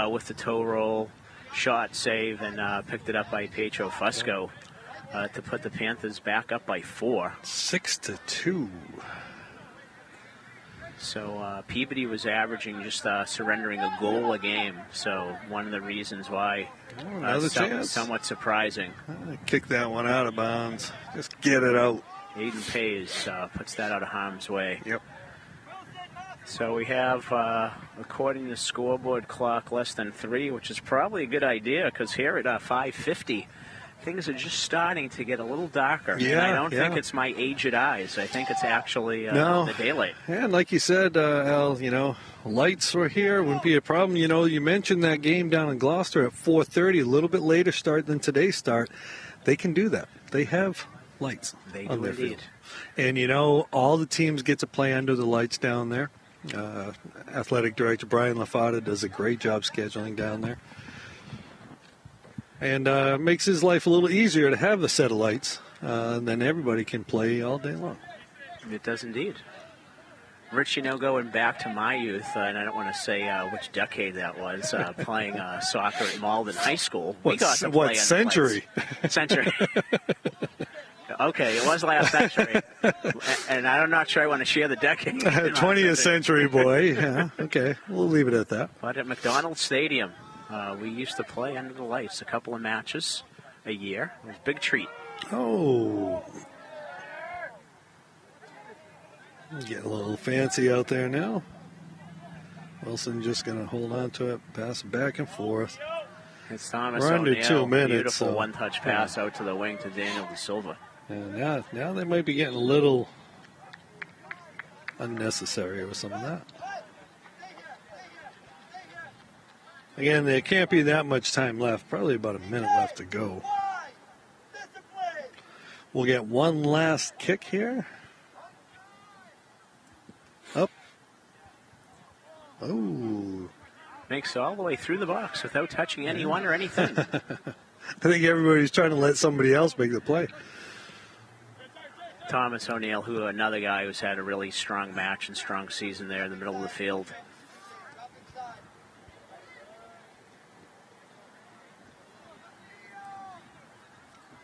with the toe roll, shot, save, and picked it up by Pietro Fusco to put the Panthers back up by 4. 6-2. So Peabody was averaging just surrendering a goal a game. So one of the reasons why Another chance. somewhat surprising. Kick that one out of bounds. Just get it out. Aiden Pays puts that out of harm's way. Yep. So we have, according to the scoreboard clock, less than 3, which is probably a good idea because here at 5:50, things are just starting to get a little darker. Yeah, and I don't think it's my aged eyes. I think it's actually the daylight. And like you said, Al, lights were here. Wouldn't be a problem. You mentioned that game down in Gloucester at 4:30, a little bit later start than today's start. They can do that. They have lights They on do their indeed. field. And, all the teams get to play under the lights down there. Athletic Director Brian LaFada does a great job scheduling down there. And makes his life a little easier to have the set of lights. Then everybody can play all day long. It does indeed. Rich, going back to my youth, and I don't want to say which decade that was, playing soccer at Malden High School. We got to play what under century? lights. Century. Okay, it was last century. And I'm not sure I want to share the decade. 20th century boy. Yeah, okay. We'll leave it at that. But at McDonald Stadium, we used to play under the lights a couple of matches a year. It was a big treat. Oh. Getting a little fancy out there now. Wilson just going to hold on to it, pass it back and forth. It's Thomas We're under O'Neill. 2 minutes. Beautiful So, one-touch pass out to the wing to Daniel Da Silva. And now they might be getting a little unnecessary with some of that. Again, there can't be that much time left. Probably about a minute left to go. We'll get one last kick here. Up. Oh. Makes it all the way through the box without touching anyone or anything. I think everybody's trying to let somebody else make the play. Thomas O'Neill, another guy who's had a really strong match and strong season there in the middle of the field.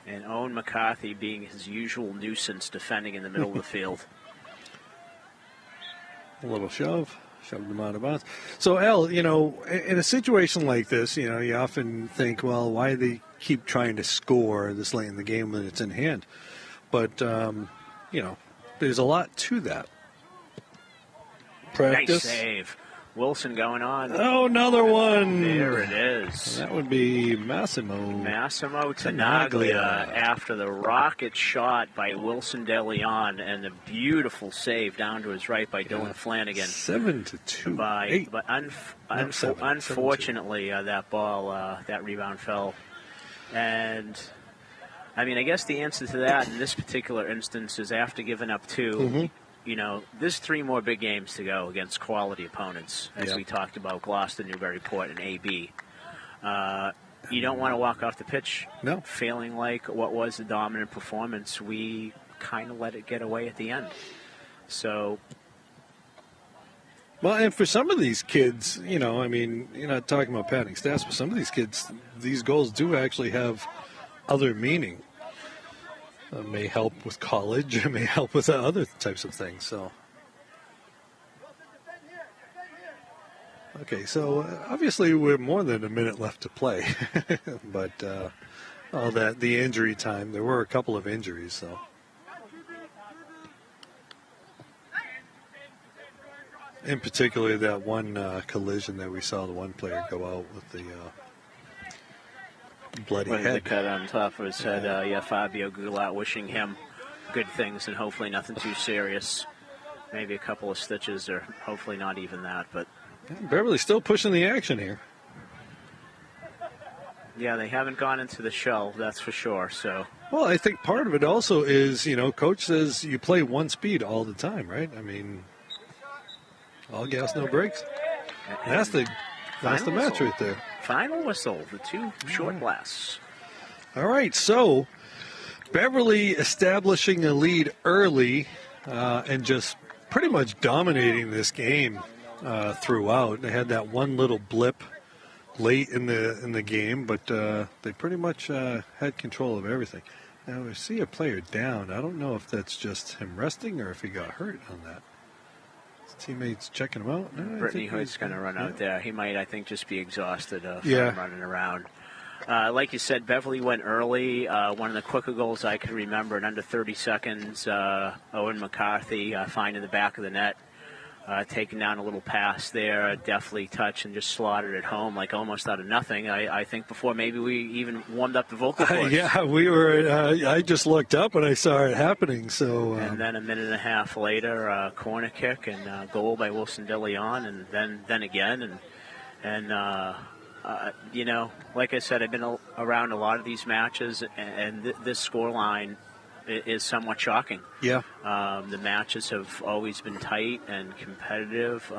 And Owen McCarthy being his usual nuisance defending in the middle of the field. A little shove. Shoved him out of bounds. So, Al, in a situation like this, you often think, well, why do they keep trying to score this late in the game when it's in hand? But, there's a lot to that. Practice. Nice save. Wilson going on. Oh, another one. There it is. That would be Massimo Tenaglia after the rocket shot by Wilson De Leon and the beautiful save down to his right by Dylan Flanagan. 7-2. But unfortunately, that ball, that rebound fell. And, I guess the answer to that in this particular instance is after giving up 2, there's 3 more big games to go against quality opponents, as we talked about, Gloucester, Newburyport, and AB. You don't want to walk off the pitch feeling like what was the dominant performance. We kind of let it get away at the end. So... Well, and for some of these kids, you're not talking about padding stats, but some of these kids, these goals do actually have other meaning. It may help with college, it may help with other types of things. So, okay, so obviously we're more than a minute left to play, but all that the injury time, there were a couple of injuries, so. In particular, that one collision that we saw the one player go out with the bloody head. The cut on top of his head. Fabio Goulart wishing him good things and hopefully nothing too serious. Maybe a couple of stitches or hopefully not even that. But Beverly's still pushing the action here. Yeah, they haven't gone into the shell, that's for sure. So. Well, I think part of it also is, Coach says you play one speed all the time, right? I mean... all gas, no brakes. That's the match right there. Final whistle, the 2 short blasts. All right, so Beverly establishing a lead early and just pretty much dominating this game throughout. They had that one little blip late in the game, but they pretty much had control of everything. Now, we see a player down. I don't know if that's just him resting or if he got hurt on that. Teammates checking him out. Brittany Hood's going to run out there. He might, I think, just be exhausted from running around. Like you said, Beverly went early. One of the quicker goals I could remember in under 30 seconds, Owen McCarthy finding the back of the net, taking down a little pass there, deftly touched and just slaughtered it home like almost out of nothing. I think before maybe we even warmed up the vocal cords. We were. I just looked up and I saw it happening. So and then a minute and a half later, corner kick and goal by Wilson De Leon, and then again and like I said, I've been around a lot of these matches, and this scoreline is somewhat shocking. Yeah. The matches have always been tight and competitive.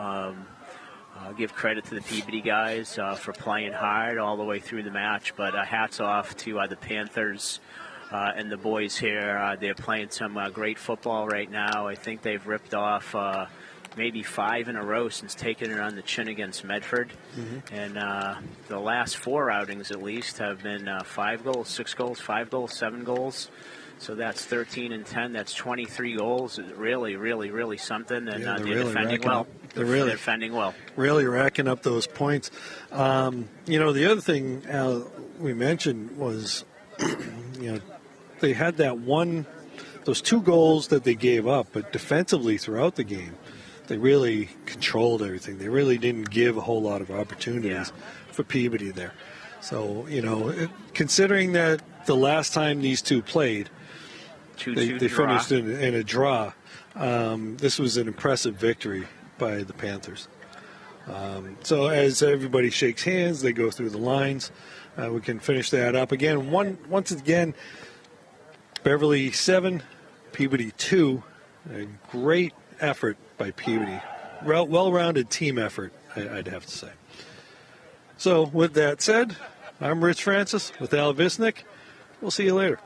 Give credit to the Peabody guys for playing hard all the way through the match, but hats off to the Panthers and the boys here. They're playing some great football right now. I think they've ripped off maybe 5 in a row since taking it on the chin against Medford. Mm-hmm. And the last 4 outings at least have been 5 goals, 6 goals, 5 goals, 7 goals. So that's 13 and 10. That's 23 goals. Really, really, really something. And they're really defending well. They're defending well. Really racking up those points. The other thing we mentioned was, they had those 2 goals that they gave up, but defensively throughout the game, they really controlled everything. They really didn't give a whole lot of opportunities for Peabody there. So, considering that the last time these two played, they finished in a draw. This was an impressive victory by the Panthers. So as everybody shakes hands, they go through the lines. We can finish that up again. Once again, Beverly 7, Peabody 2. A great effort by Peabody. Well-rounded team effort, I'd have to say. So with that said, I'm Rich Francis with Al Visnick. We'll see you later.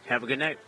Have a good night.